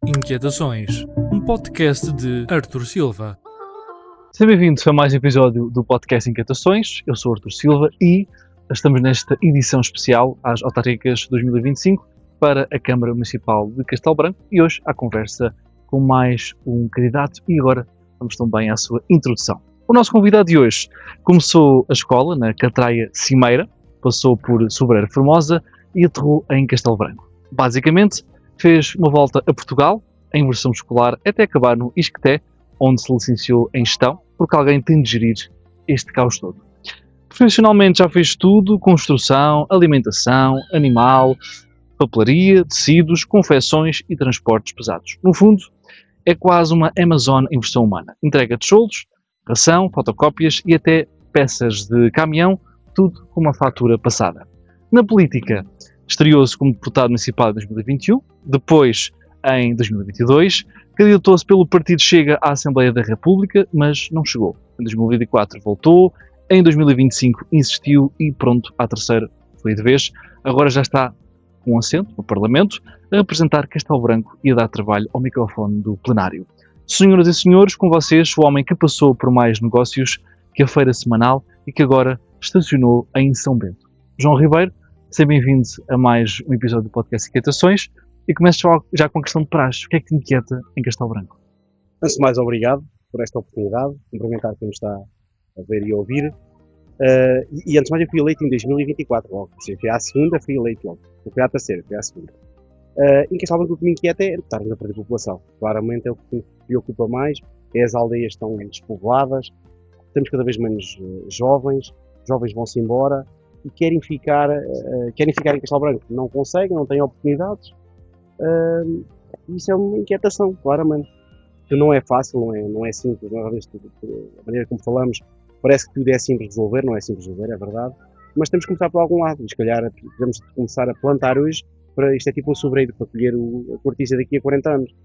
Inquietações, um podcast de Arthur Silva. Seja bem-vindo a mais um episódio do podcast Inquietações. Eu sou Arthur Silva e estamos nesta edição especial às autárquicas 2025 para a Câmara Municipal de Castelo Branco e hoje à conversa com mais um candidato e agora vamos também à sua introdução. O nosso convidado de hoje começou a escola na Catraia Cimeira, passou por Sobreira Formosa e aterrou em Castelo Branco. Basicamente, fez uma volta a Portugal, em versão escolar, até acabar no ISCTE, onde se licenciou em Gestão, porque alguém tem de gerir este caos todo. Profissionalmente já fez tudo: construção, alimentação, animal, papelaria, tecidos, confecções e transportes pesados. No fundo, é quase uma Amazon em versão humana. Entrega tijolos, ração, fotocópias e até peças de caminhão, tudo com uma fatura passada. Na política, estreou-se como deputado municipal em 2021, depois, em 2022, candidatou-se pelo partido Chega à Assembleia da República, mas não chegou. Em 2024 voltou, em 2025 insistiu e pronto, à terceira foi de vez. Agora já está com assento no Parlamento, a representar Castelo Branco e a dar trabalho ao microfone do plenário. Senhoras e senhores, com vocês, o homem que passou por mais negócios que a feira semanal e que agora estacionou em São Bento. João Ribeiro, seja bem-vindo a mais um episódio do podcast Inquietações e começo já com a questão de praxe. O que é que te inquieta em Castelo Branco? Antes de mais, obrigado por esta oportunidade, cumprimentar quem me está a ver e a ouvir. E antes de mais, eu fui eleito em 2024 logo. Ou seja, fui à segunda, fui eleito logo. Não fui à terceira, fui à segunda. Em Castelo Branco, o que me inquieta é estarmos a perder população. Claramente é o que me preocupa mais, é as aldeias estão despovoadas, temos cada vez menos jovens vão-se embora e querem ficar em Castelo Branco. Não conseguem, não têm oportunidades. Isso é uma inquietação, claramente. Que não é fácil, não é simples. A maneira como falamos, parece que tudo é simples de resolver, não é simples de resolver, é verdade. Mas temos que começar por algum lado. E se calhar podemos começar a plantar hoje, isto é tipo um sobreiro para colher a cortiça daqui a 40 anos.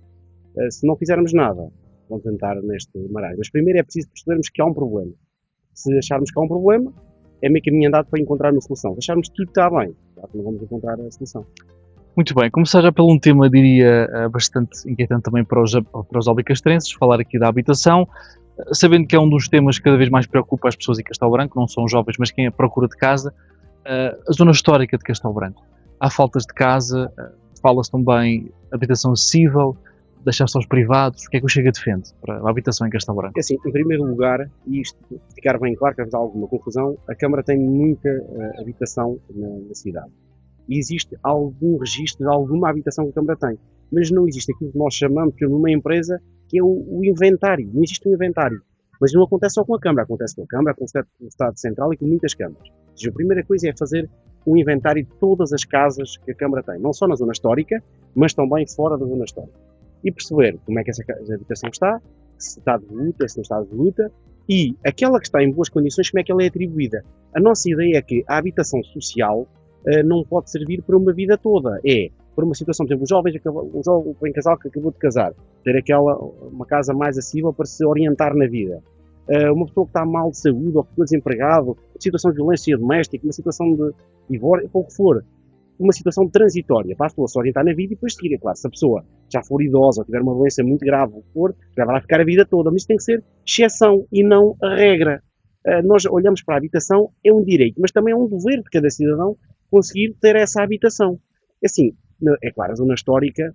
Se não fizermos nada, vamos tentar neste marasmo. Mas primeiro é preciso percebermos que há um problema. Se acharmos que há um problema, é meio caminho andado para encontrar uma solução. Se acharmos que tudo está bem, claro que não vamos encontrar a solução. Muito bem, começar já por um tema, diria, bastante inquietante também para os albicastrenses, falar aqui da habitação, sabendo que é um dos temas que cada vez mais preocupa as pessoas em Castelo Branco, não são os jovens, mas quem é procura de casa, a zona histórica de Castelo Branco. Há faltas de casa, fala-se também habitação acessível, deixar só os privados. O que é que o Chega defende para a habitação em Castelo Branco? Assim, em primeiro lugar, e isto ficar bem claro, que haja alguma confusão, a Câmara tem muita habitação na cidade. E existe algum registro de alguma habitação que a Câmara tem, mas não existe aquilo que nós chamamos por uma empresa que é o inventário. Não existe um inventário, mas não acontece só com a Câmara, acontece com a Câmara, acontece com o Estado Central e com muitas câmaras. Ou seja, a primeira coisa é fazer um inventário de todas as casas que a Câmara tem, não só na zona histórica, mas também fora da zona histórica. E perceber como é que essa habitação está, se está de luta, se não está de luta, e aquela que está em boas condições, como é que ela é atribuída. A nossa ideia é que a habitação social não pode servir para uma vida toda. É para uma situação, por exemplo, um jovem casal que acabou de casar, ter uma casa mais acessível para se orientar na vida. Uma pessoa que está mal de saúde ou que ficou desempregado, uma situação de violência doméstica, uma situação de divórcio, ou o que for. Uma situação transitória, para a pessoa se orientar na vida e depois seguir. É claro, se a pessoa já for idosa ou tiver uma doença muito grave, ou o que for, já vai lá ficar a vida toda. Mas isso tem que ser exceção e não a regra. Nós olhamos para a habitação, é um direito, mas também é um dever de cada cidadão conseguir ter essa habitação. Assim, é claro, a zona histórica,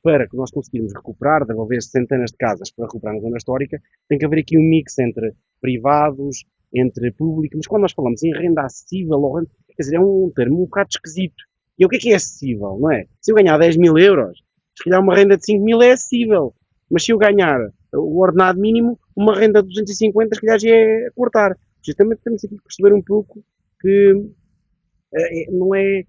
para que nós conseguirmos recuperar, devolver centenas de casas para recuperar na zona histórica, tem que haver aqui um mix entre privados, entre público, mas quando nós falamos em renda acessível, ou renda, quer dizer, é um termo um bocado esquisito. E o que é acessível, não é? Se eu ganhar 10 mil euros, se calhar uma renda de 5 mil é acessível, mas se eu ganhar o ordenado mínimo, uma renda de 250 se calhar já é a cortar. Justamente temos aqui que perceber um pouco que não é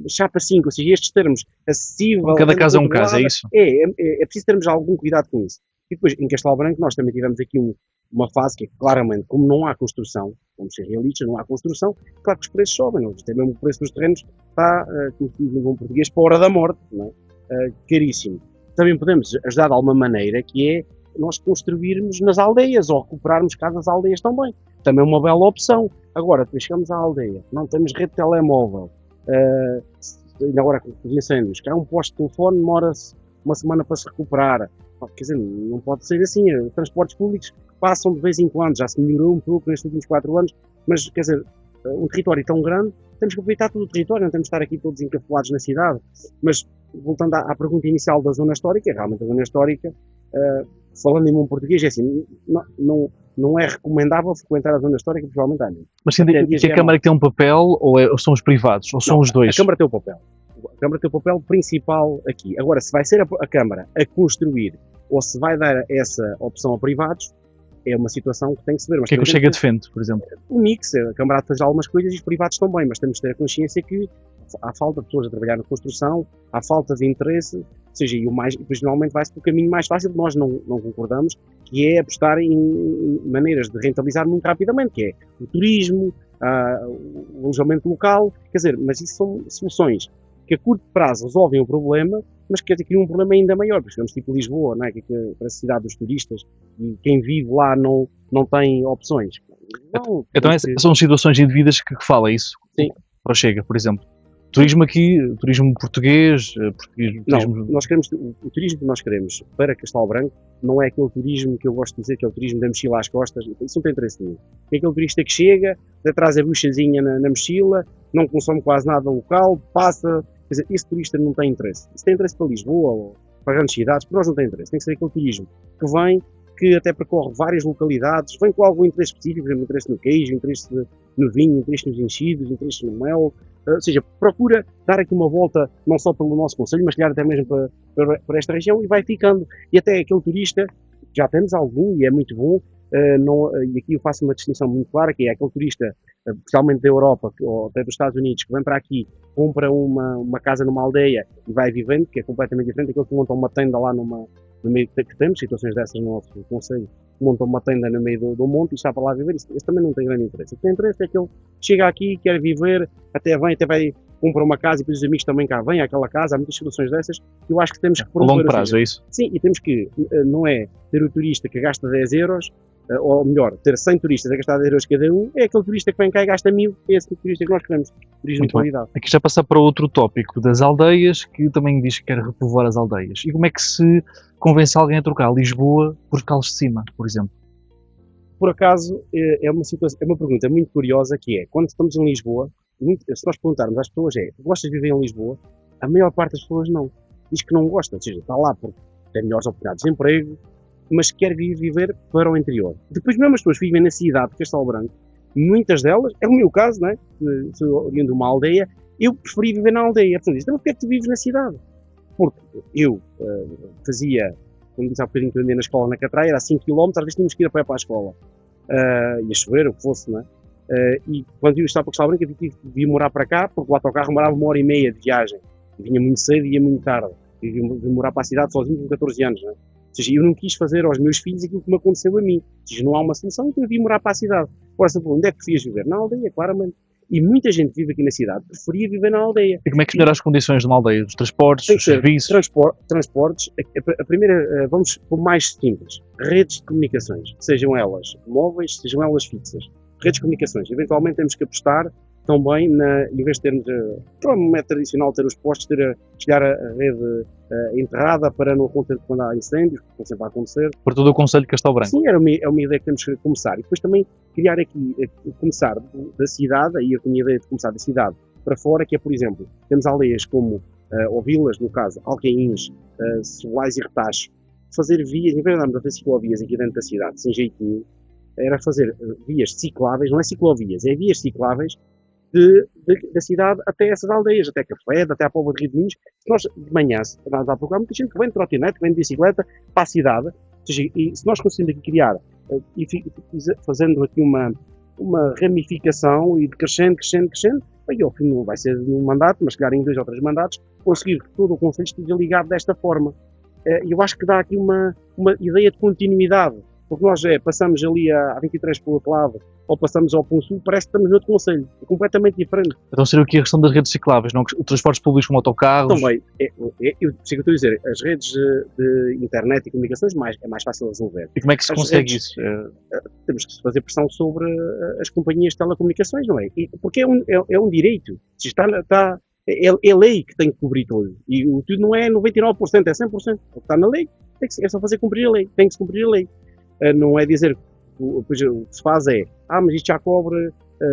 chapa 5, ou seja, estes termos acessível... Cada caso é um caso, é isso? É preciso termos algum cuidado com isso. E depois, em Castelo Branco, nós também tivemos aqui uma fase que, claramente, como não há construção, vamos ser realistas, não há construção, claro que os preços sobem, não? Até mesmo o preço dos terrenos está, como se diz em bom português, para a hora da morte, não é? Caríssimo. Também podemos ajudar de alguma maneira, que é nós construirmos nas aldeias, ou recuperarmos casas aldeias também. Também é uma bela opção. Agora, depois chegamos à aldeia, não temos rede de telemóvel, ainda agora com os incêndios, que há um posto de telefone, demora-se uma semana para se recuperar. Quer dizer, não pode ser assim. Os transportes públicos passam de vez em quando, já se melhorou um pouco nestes últimos 4 anos, mas, quer dizer, um território tão grande, temos que aproveitar todo o território, não temos de estar aqui todos encafulados na cidade. Mas, voltando à pergunta inicial da zona histórica, realmente a zona histórica, falando em bom português, é assim, não é recomendável frequentar a zona histórica, provavelmente há. Mas sendo que a Câmara que tem um papel, ou são os privados, ou são os dois? A Câmara tem o papel. A Câmara tem o papel principal aqui. Agora, se vai ser a Câmara a construir ou se vai dar essa opção a privados, é uma situação que tem que se ver. O que é que o Chega defende, por exemplo? O mix, a Câmara faz algumas coisas e os privados também, mas temos de ter a consciência que há falta de pessoas a trabalhar na construção, há falta de interesse, ou seja, e depois normalmente vai-se pelo caminho mais fácil, nós não concordamos, que é apostar em maneiras de rentabilizar muito rapidamente, que é o turismo, o alojamento local, quer dizer, mas isso são soluções que a curto prazo resolvem o problema, mas quer dizer, criam um problema ainda maior, porque estamos tipo Lisboa, não é? Que para a cidade dos turistas, e quem vive lá não tem opções. Não, então são situações indevidas que fala isso? Sim. Para o Chega, por exemplo. Turismo aqui, turismo português, turismo... Não, nós queremos, o turismo que nós queremos para Castelo Branco não é aquele turismo que eu gosto de dizer que é o turismo da mochila às costas, isso não tem interesse nenhum. É aquele turista que chega, traz a buchazinha na mochila, não consome quase nada local, passa, quer dizer, esse turista não tem interesse. Isso tem interesse para Lisboa ou para grandes cidades, para nós não tem interesse. Tem que ser aquele turismo que vem, que até percorre várias localidades, vem com algum interesse específico, por exemplo, interesse no queijo, interesse no vinho, interesse nos enchidos, interesse no mel, ou seja, procura dar aqui uma volta não só pelo nosso concelho, mas calhar até mesmo para esta região e vai ficando. E até aquele turista, já temos algum e é muito bom, e aqui eu faço uma distinção muito clara, que é aquele turista, especialmente da Europa ou até dos Estados Unidos, que vem para aqui, compra uma casa numa aldeia e vai vivendo, que é completamente diferente daquele que monta uma tenda lá no meio, que temos situações dessas no nosso concelho, monta uma tenda no meio do monte e está para lá viver. Esse também não tem grande interesse. O que tem interesse é que ele chega aqui, quer viver, até vai comprar uma casa e depois os amigos também cá vêm àquela casa. Há muitas situações dessas que eu acho que temos que promover. A longo prazo, é isso? Sim, e temos que, não é ter o turista que gasta 10 euros, ou melhor, ter 100 turistas a gastar 10 euros cada um, é aquele turista que vem cá e gasta 1000, é esse turista que nós queremos, turismo de qualidade. Aqui já passar para outro tópico das aldeias, que também diz que quer repovoar as aldeias. E como é que se convence alguém a trocar Lisboa por Caldes de Cima, por exemplo? Por acaso, é uma pergunta muito curiosa, que é, quando estamos em Lisboa, se nós perguntarmos às pessoas, gostas de viver em Lisboa? A maior parte das pessoas não. Diz que não gosta, ou seja, está lá porque tem melhores oportunidades de emprego, mas quer viver para o interior. Depois mesmo as pessoas que vivem na cidade de Castelo Branco, muitas delas, é o meu caso, não é? Sou oriundo de uma aldeia, eu preferi viver na aldeia. Portanto, então porquê é que tu vives na cidade? Porque eu fazia, como disse há bocadinho que eu andei na escola na Catraia, era 5 km, às vezes tínhamos que ir a pé para a escola. Ia chover, o que fosse, não é? E quando eu estava para Castelo Branco, eu tive de vir morar para cá, porque o autocarro demorava 1h30 de viagem. Eu vinha muito cedo e ia muito tarde. Eu vim morar para a cidade sozinho com 14 anos, não é? Ou seja, eu não quis fazer aos meus filhos aquilo que me aconteceu a mim. Ou seja, não há uma solução, então eu vim morar para a cidade. Ora, onde é que preferias viver? Na aldeia, claramente. E muita gente vive aqui na cidade, preferia viver na aldeia. E como é que melhora as condições de uma aldeia? Os transportes, os serviços? Transportes, a primeira, vamos por mais simples. Redes de comunicações, sejam elas móveis, sejam elas fixas. Redes de comunicações. Eventualmente temos que apostar também, em vez de termos, como é tradicional ter os postos, chegar a rede enterrada para não acontecer quando há incêndios, que estão sempre a acontecer. Por todo o concelho de Castelo Branco. Sim, é uma ideia que temos que começar. E depois também criar aqui, começar da cidade, aí eu tinha a ideia de começar da cidade para fora, que é, por exemplo, temos aldeias como, ou vilas, no caso, Alcaíns, Solais e Retachos, fazer vias, em vez de andarmos a fazer ciclovias aqui dentro da cidade, sem jeitinho, era fazer vias cicláveis, não é ciclovias, é vias cicláveis, da cidade até essas aldeias, até Café, até à Póvoa de Rio de Minhos. Se nós de manhã, nós há procurar muita gente que vem de trotinete, que vem de bicicleta para a cidade, ou seja, e se nós conseguimos aqui criar, e fazendo aqui uma ramificação e crescendo, aí ao fim não vai ser num mandato, mas se calhar em 2 ou 3 mandatos, conseguir que todo o concelho esteja ligado desta forma. Eu acho que dá aqui uma ideia de continuidade, porque nós passamos ali a 23 para o outro lado, ou passamos ao Pão Sul, parece que estamos noutro concelho, é completamente diferente. Então seria aqui a questão das redes cicláveis, não? Os transportes públicos como autocarros? Também, eu sei o que estou a dizer, as redes de internet e comunicações é mais fácil de resolver. E como é que se consegue isso? Temos que fazer pressão sobre as companhias de telecomunicações, não é? Porque é um direito. Se está é lei que tem que cobrir tudo. E tudo não é 99%, é 100%. O que está na lei, é só fazer cumprir a lei. Tem que se cumprir a lei. Não é dizer que o que se faz é, mas isto já cobre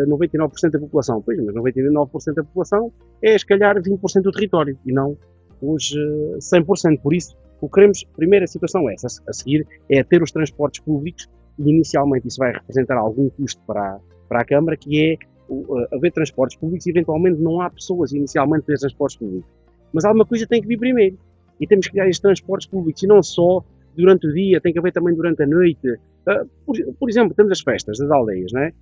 99% da população. Pois, mas 99% da população é, se calhar, 20% do território e não os 100%. Por isso, o que queremos, a primeira situação é essa, a seguir, é ter os transportes públicos e, inicialmente, isso vai representar algum custo para a Câmara, que é haver transportes públicos e, eventualmente, não há pessoas, inicialmente, para transportes públicos. Mas alguma coisa tem que vir primeiro. E temos que criar estes transportes públicos, e não só durante o dia, tem que haver também durante a noite. Por exemplo, temos as festas das aldeias, não é?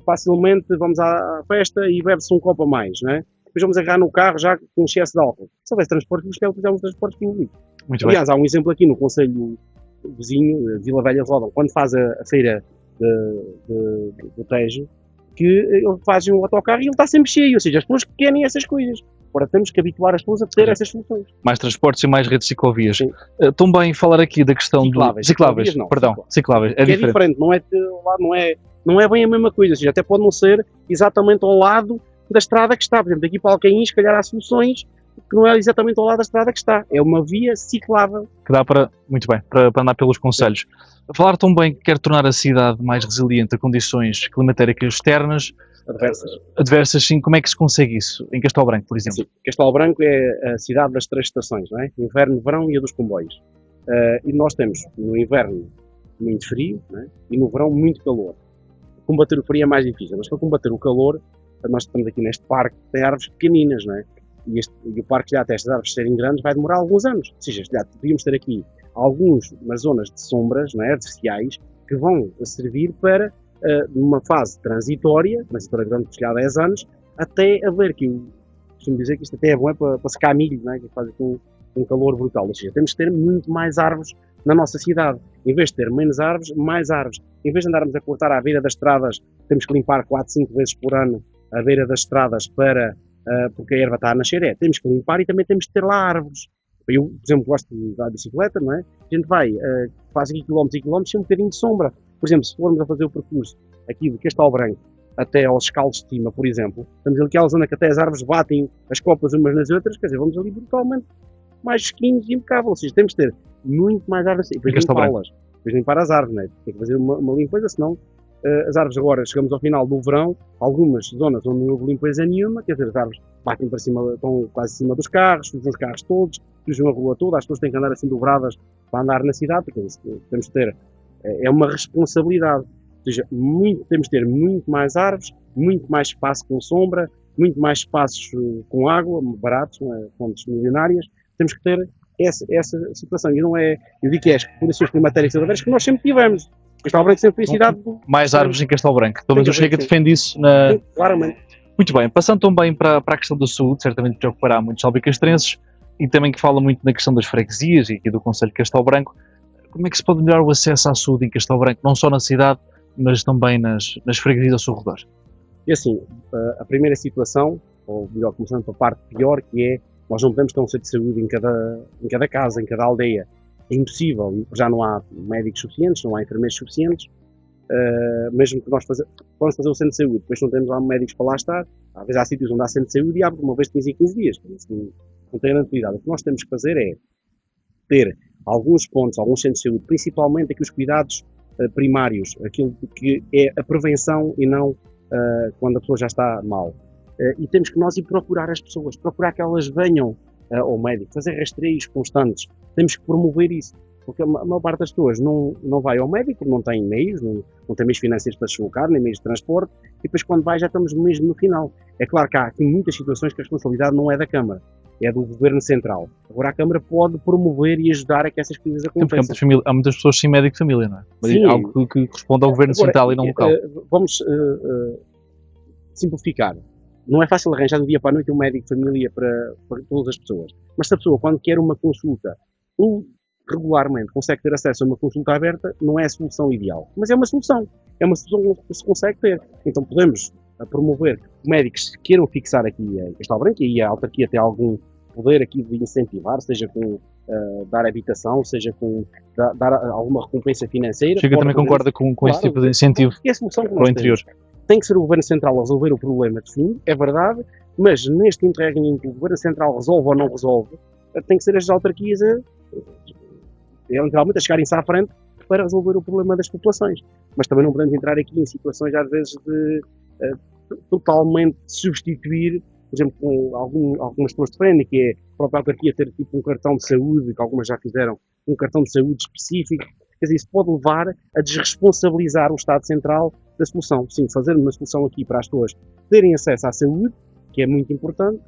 Facilmente vamos à festa e bebe-se um copo a mais, não é? Depois vamos agarrar no carro já com excesso de álcool. Se houvesse transporte público, é utilizar os transportes públicos. Aliás, há um exemplo aqui no concelho vizinho, Vila Velha de Ródão, quando faz a feira do Tejo, que ele faz um autocarro e ele está sempre cheio, ou seja, as pessoas querem essas coisas. Agora temos que habituar as pessoas a ter essas soluções. Mais transportes e mais redes de ciclovias. Também falar aqui da questão cicláveis. Cicláveis. É diferente. Não é bem a mesma coisa, ou seja, até pode não ser exatamente ao lado da estrada que está. Por exemplo, daqui para Alcaim, se calhar há soluções que não é exatamente ao lado da estrada que está. É uma via ciclável. Que dá para andar pelos concelhos. Falar também que quer tornar a cidade mais resiliente a condições climatéricas externas. Adversas, sim. Como é que se consegue isso? Em Castelo Branco, por exemplo? Sim. Castelo Branco é a cidade das 3 estações, não é? Inverno, verão e a dos comboios. E nós temos no inverno muito frio, não é? E no verão muito calor. Combater o frio é mais difícil, mas para combater o calor, nós estamos aqui neste parque, tem árvores pequeninas, não é? E o parque, já até estas árvores serem grandes, vai demorar alguns anos. Ou seja, já devíamos ter aqui algumas zonas de sombras, não é? Artificiais, que vão servir para, numa fase transitória grande, se há 10 anos, até haver que eu costumo dizer que isto até é bom para secar milho, não é? Que faz aqui um calor brutal. Ou seja, temos que ter muito mais árvores na nossa cidade. Em vez de ter menos árvores, mais árvores. Em vez de andarmos a cortar à beira das estradas, temos que limpar 4, 5 vezes por ano à beira das estradas porque a erva está a nascer. Temos que limpar e também temos que ter lá árvores. Eu, por exemplo, gosto de andar de bicicleta, não é? A gente faz aqui quilómetros e quilómetros sem um bocadinho de sombra. Por exemplo, se formos a fazer o percurso aqui de Castelo Branco até aos escalos de cima, por exemplo, estamos ali naquela zona que até as árvores batem as copas umas nas outras, quer dizer, vamos ali brutalmente mais esquinos e impecável. Ou seja, temos que ter muito mais árvores e depois limpá-las. Depois limpar as árvores, não é? Tem que fazer uma limpeza, senão as árvores agora, chegamos ao final do verão, algumas zonas onde não houve limpeza nenhuma, quer dizer, as árvores batem para cima, estão quase acima dos carros, sujam os carros todos, sujam a rua toda, as pessoas têm que andar assim dobradas para andar na cidade, porque temos que ter, é uma responsabilidade, ou seja, temos que ter muito mais árvores, muito mais espaço com sombra, muito mais espaços com água, baratos, fontes milionárias, temos que ter essa situação, e não é, eu digo que é as condições climatéricas elevadas que nós sempre tivemos. Castelo Branco sempre foi cidade... Mais árvores em Castelo Branco. Pelo menos o Chega defende isso. Sim, claramente. Muito bem. Passando também para a questão da saúde, certamente preocupará muitos albicastrenses e também que fala muito na questão das freguesias e aqui do Concelho de Castelo Branco. Como é que se pode melhorar o acesso à saúde em Castelo Branco, não só na cidade, mas também nas freguesias ao seu redor? E assim, a primeira situação, ou melhor, começando pela parte pior, que é, nós não podemos ter um centro de saúde em cada casa, em cada aldeia. É impossível, já não há médicos suficientes, não há enfermeiros suficientes, mesmo que nós vamos fazer o centro de saúde, depois não temos lá médicos para lá estar, às vezes há sítios onde há centro de saúde e abre uma vez de 15 em 15 dias, não tem grande utilidade. O que nós temos que fazer é ter alguns pontos, alguns centros de saúde, principalmente aqui os cuidados primários, aquilo que é a prevenção e não quando a pessoa já está mal. E temos que nós ir procurar as pessoas, procurar que elas venham ao médico, fazer rastreios constantes. Temos que promover isso, porque a maior parte das pessoas não vai ao médico, não tem meios, não tem meios financeiros para se deslocar, nem meios de transporte, e depois quando vai já estamos mesmo no final. É claro que há aqui muitas situações que a responsabilidade não é da Câmara, é do Governo Central. Agora a Câmara pode promover e ajudar a que essas coisas aconteçam. Há muitas pessoas sem médico de família, não é? Mas sim, algo que corresponde ao Governo Central e não local. Vamos simplificar. Não é fácil arranjar do dia para a noite um médico de família para todas as pessoas. Mas se a pessoa, quando quer uma consulta, regularmente consegue ter acesso a uma consulta aberta, não é a solução ideal. Mas é uma solução. É uma solução que se consegue ter. Então podemos promover que médicos queiram fixar aqui em Castelo Branco, e a autarquia tem algum poder aqui de incentivar, seja com dar habitação, seja com dar alguma recompensa financeira. Chega também concorda com esse tipo de incentivo e a solução para o interior. Tem que ser o Governo Central a resolver o problema de fundo, é verdade, Mas neste interregno em que o Governo Central resolve ou não resolve, tem que ser as autarquias literalmente a chegarem-se à frente para resolver o problema das populações. Mas também não podemos entrar aqui em situações, às vezes, de totalmente substituir, por exemplo, com algumas pessoas defendem, que é a própria autarquia ter tipo um cartão de saúde, que algumas já fizeram, um cartão de saúde específico. Quer dizer, isso pode levar a desresponsabilizar o Estado Central da solução. Sim, fazer uma solução aqui para as pessoas terem acesso à saúde, que é muito importante,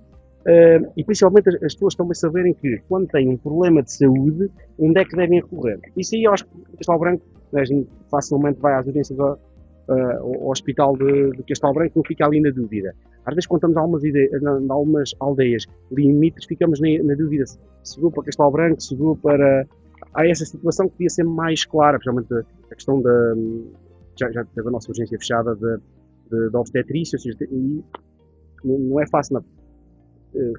e principalmente as pessoas também saberem que quando têm um problema de saúde, onde é que devem recorrer. Isso aí eu acho que o Castelo Branco, a gente facilmente vai às urgências ao hospital de Castelo Branco, não fica ali na dúvida. Às vezes quando estamos em algumas aldeias limites, ficamos na dúvida se vou para Castelo Branco, se vou para... Há essa situação que devia ser mais clara, principalmente a questão da... Já teve a nossa urgência fechada da obstetrícia, ou seja, e não é fácil, não.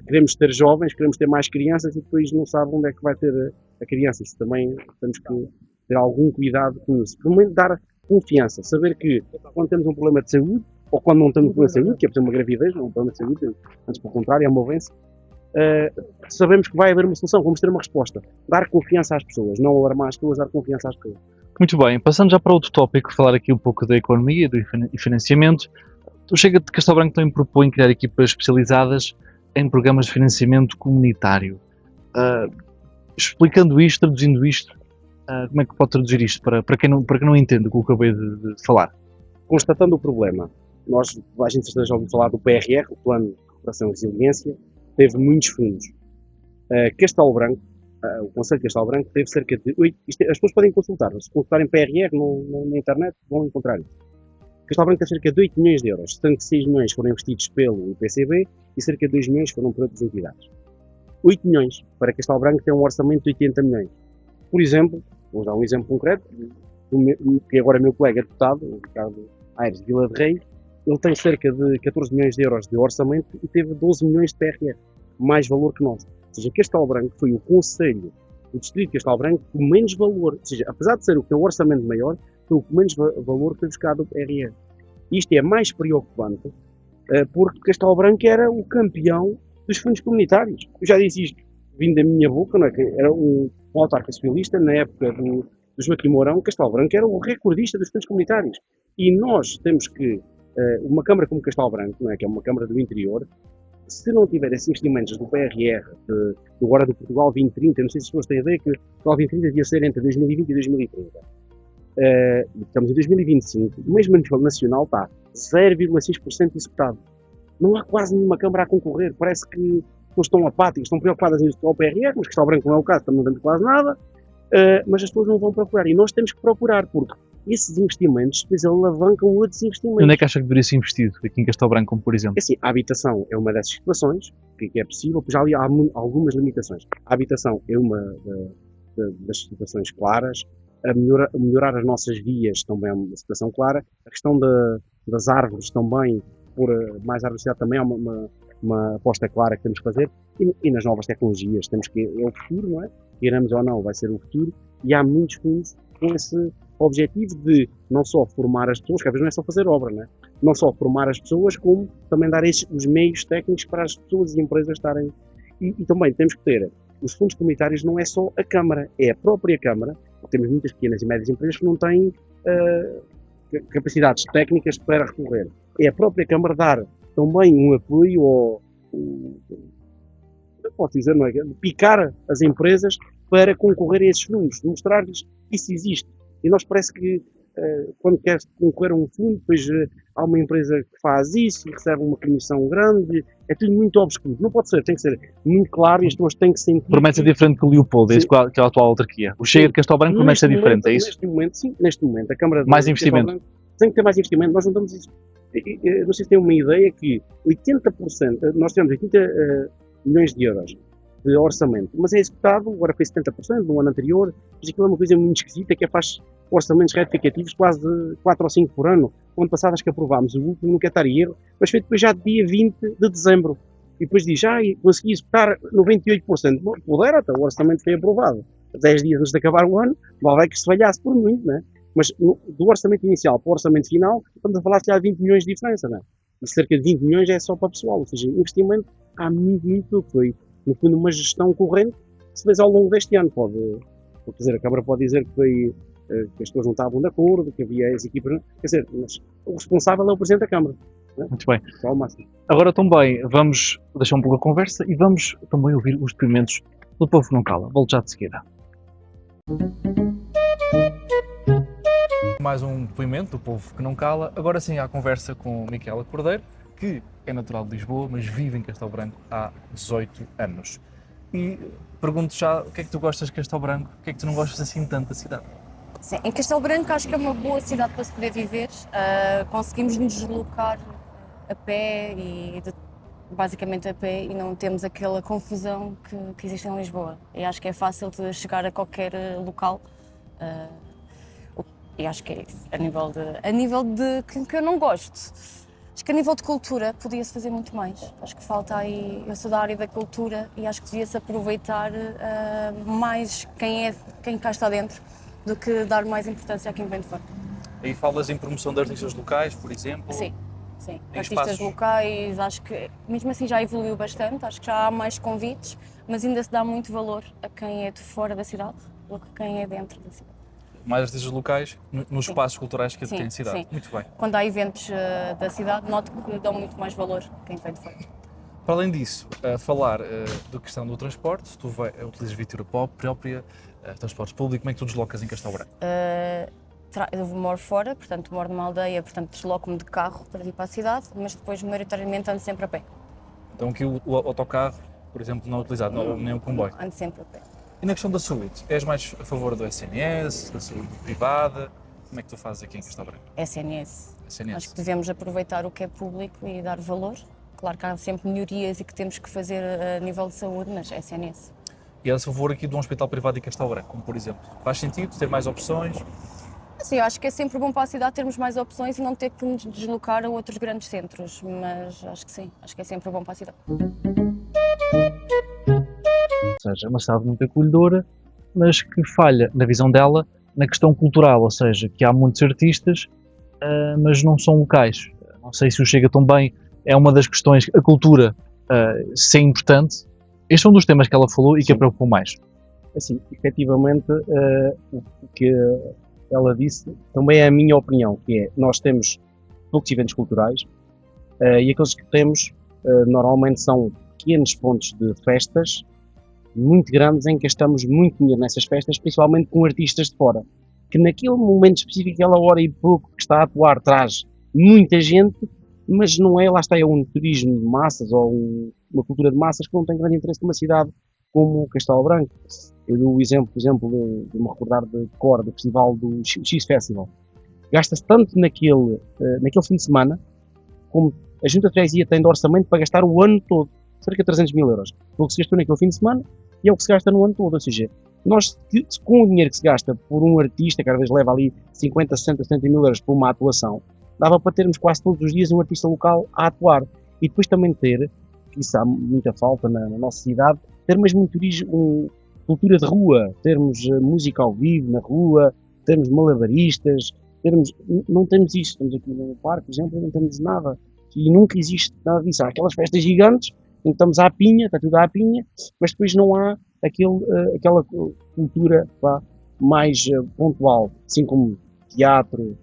Queremos ter jovens, queremos ter mais crianças e depois não sabe onde é que vai ter a criança. Isso também temos que ter algum cuidado com isso. Pelo menos dar confiança, saber que quando temos um problema de saúde, ou quando não temos um problema de saúde, que é por exemplo uma gravidez, não é um problema de saúde, antes pelo contrário, é uma doença, sabemos que vai haver uma solução, vamos ter uma resposta. Dar confiança às pessoas, não alarmar as pessoas, dar confiança às pessoas. Muito bem, passando já para outro tópico, falar aqui um pouco da economia e financiamento. O Chega de Castelo Branco também propõe criar equipas especializadas em programas de financiamento comunitário. Explicando isto, traduzindo isto, como é que pode traduzir isto para quem não entende o que eu acabei de falar? Constatando o problema, a gente já ouviu falar do PRR, o Plano de Recuperação e Resiliência, teve muitos fundos. Castelo Branco, o Conselho de Castelo Branco teve cerca de 8, as pessoas podem consultar, se consultarem PRR na internet vão encontrar isso. Castelo Branco teve cerca de 8 milhões de euros, sendo que 6 milhões foram investidos pelo IPCB e cerca de 2 milhões foram por outras entidades. 8 milhões para Castelo Branco tem um orçamento de 80 milhões. Por exemplo, vou dar um exemplo concreto, que agora é meu colega deputado, o Ricardo Aires de Vila de Rei, ele tem cerca de 14 milhões de euros de orçamento e teve 12 milhões de PRR, mais valor que nós. Ou seja, Castelo Branco foi o Conselho do Distrito de Castelo Branco com menos valor, ou seja, apesar de ser o que tem um orçamento maior, foi o que menos valor foi buscado do PRR. Isto é mais preocupante, porque Castelo Branco era o campeão dos fundos comunitários. Eu já disse isto, vindo da minha boca, não é? Que era um autarca socialista, na época do Joaquim Mourão, Castelo Branco era o recordista dos fundos comunitários. E nós temos que, uma Câmara como Castelo Branco, não é? Que é uma Câmara do interior, se não tiver esses investimentos do PRR, agora do Portugal 2030, não sei se as pessoas têm a ideia que o Portugal 2030 devia ser entre 2020 e 2030. Estamos em 2025, o mesmo a nível nacional está 0,6% executado. Não há quase nenhuma Câmara a concorrer, parece que estão apáticos, estão preocupadas em executar o PRR, mas Castelo Branco não é o caso, também não temos quase nada, mas as pessoas não vão procurar, e nós temos que procurar, porque esses investimentos depois alavancam outros investimentos. Onde é que acha que deveria ser investido aqui em Castelo Branco, como por exemplo? Assim, a habitação é uma dessas situações que é possível, pois já ali há algumas limitações. A habitação é uma das situações claras, melhorar as nossas vias também é uma situação clara, a questão das árvores também, por mais árvores também é uma aposta clara que temos que fazer, e nas novas tecnologias, temos que, é o futuro, não é? Queiramos ou não, vai ser o futuro, e há muitos fundos com esse objetivo de não só formar as pessoas, que às vezes não é só fazer obra, não é? Não só formar as pessoas, como também dar os meios técnicos para as pessoas e empresas estarem. E também temos que ter, os fundos comunitários não é só a Câmara, é a própria Câmara, temos muitas pequenas e médias empresas que não têm capacidades técnicas para recorrer. É a própria Câmara dar também um apoio não posso dizer, não é? Picar as empresas para concorrer a esses fundos, mostrar-lhes que isso existe. E nós parece que quando quer concorrer a um fundo, depois há uma empresa que faz isso e recebe uma comissão grande, é tudo muito obscuro. Não pode ser, tem que ser muito claro e as pessoas têm que sentir. Promete ser diferente que o Leopoldo, que é a atual autarquia. O Chega de Castelo Branco promete ser diferente, é isso? Neste momento, a Câmara de mais investimento. Tem que ter mais investimento, nós não damos isso. Não sei se tem uma ideia que 80%, nós temos 80 milhões de euros de orçamento, mas é executado, agora foi 70% no ano anterior, mas aquilo é uma coisa muito esquisita, que faz orçamentos retificativos quase de 4 ou 5 por ano. O ano passado acho que aprovámos o último, não quero estar em erro, mas foi depois já de dia 20 de dezembro. E depois diz, consegui executar 98%. Bom, pudera, até o orçamento foi aprovado 10 dias antes de acabar o ano, não vai que se falhasse por muito, né? Mas do orçamento inicial para o orçamento final, estamos a falar de há 20 milhões de diferença, né? e cerca de 20 milhões é só para o pessoal, ou seja, investimento há muito pouco. Foi, no fundo, uma gestão corrente que se fez ao longo deste ano. Quer dizer, a Câmara pode dizer que foi que as pessoas não estavam de acordo, que havia as equipas. Quer dizer, mas o responsável é o Presidente da Câmara. Muito bem. Só ao máximo. Agora também vamos deixar um pouco a conversa e vamos também ouvir os depoimentos do povo que não cala. Volto já de seguida. Mais um depoimento do povo que não cala. Agora sim, há conversa com Micaela Cordeiro, que é natural de Lisboa, mas vive em Castelo Branco há 18 anos. E pergunto já, o que é que tu gostas de Castelo Branco? O que é que tu não gostas assim tanto da cidade? Sim, em Castelo Branco acho que é uma boa cidade para se poder viver. Conseguimos nos deslocar a pé basicamente a pé e não temos aquela confusão que existe em Lisboa. E acho que é fácil de chegar a qualquer local. E acho que é isso. A nível de que eu não gosto. Acho que a nível de cultura podia-se fazer muito mais. Acho que falta aí. Eu sou da área da cultura e acho que devia-se aproveitar mais quem cá está dentro do que dar mais importância a quem vem de fora. Aí falas em promoção de artistas locais, por exemplo? Sim. Em Artistas espaços. locais, acho que mesmo assim já evoluiu bastante, acho que já há mais convites, mas ainda se dá muito valor a quem é de fora da cidade do que quem é dentro da cidade. Mais artistas locais nos espaços culturais que Sim, tem a cidade. sim. Muito bem. Quando há eventos da cidade, noto que dão muito mais valor a quem vem de fora. Para além disso, falar da questão do transporte, tu utilizas viatura própria, transportes públicos, como é que tu deslocas em Castelo Branco? Eu moro fora, portanto moro numa aldeia, portanto desloco-me de carro para ir para a cidade, mas depois maioritariamente ando sempre a pé. Então aqui o autocarro, por exemplo, não é utilizado, nem o comboio. Ando sempre a pé. E na questão da saúde, és mais a favor do SNS, da saúde privada? Como é que tu fazes aqui em Castelo Branco? SNS. SNS. Acho que devemos aproveitar o que é público e dar valor. Claro que há sempre melhorias e que temos que fazer a nível de saúde, mas SNS. E és a favor aqui de um hospital privado em Castelo Branco, como por exemplo? Faz sentido ter mais opções? Sim, eu acho que é sempre bom para a cidade termos mais opções e não ter que nos deslocar a outros grandes centros, mas acho que sim, acho que é sempre bom para a cidade. Ou seja, é uma cidade muito acolhedora, mas que falha, na visão dela, na questão cultural, ou seja, que há muitos artistas, mas não são locais. Não sei se o Chega também é uma das questões, a cultura, se é importante. Este é um dos temas que ela falou e que a preocupou mais. Assim, efetivamente, o que ela disse também é a minha opinião, que é, nós temos poucos eventos culturais e aqueles que temos normalmente são pequenos pontos de festas muito grandes em que gastamos muito dinheiro nessas festas, principalmente com artistas de fora, que naquele momento específico, aquela hora e pouco que está a atuar, traz muita gente, mas não é, lá está, é um turismo de massas ou uma cultura de massas que não tem grande interesse numa cidade como Castelo Branco. Eu dou o exemplo, por exemplo, de me recordar de cor, do festival do X Festival. Gasta-se tanto naquele fim de semana, como a Junta de Freguesia tem de orçamento para gastar o ano todo, cerca de 300 mil euros. O que se gastou naquele fim de semana e é o que se gasta no ano todo. Ou seja, nós, com o dinheiro que se gasta por um artista, que às vezes leva ali 50, 60, 70 mil euros por uma atuação, dava para termos quase todos os dias um artista local a atuar. E depois também ter, que isso há muita falta na nossa cidade, ter mesmo um turismo, cultura de rua, termos música ao vivo na rua, termos malabaristas, não temos isso. Estamos aqui no parque, por exemplo, não temos nada. E nunca existe nada disso. Há aquelas festas gigantes, em que estamos à pinha, está tudo à pinha, mas depois não há aquela cultura mais pontual, assim como teatro,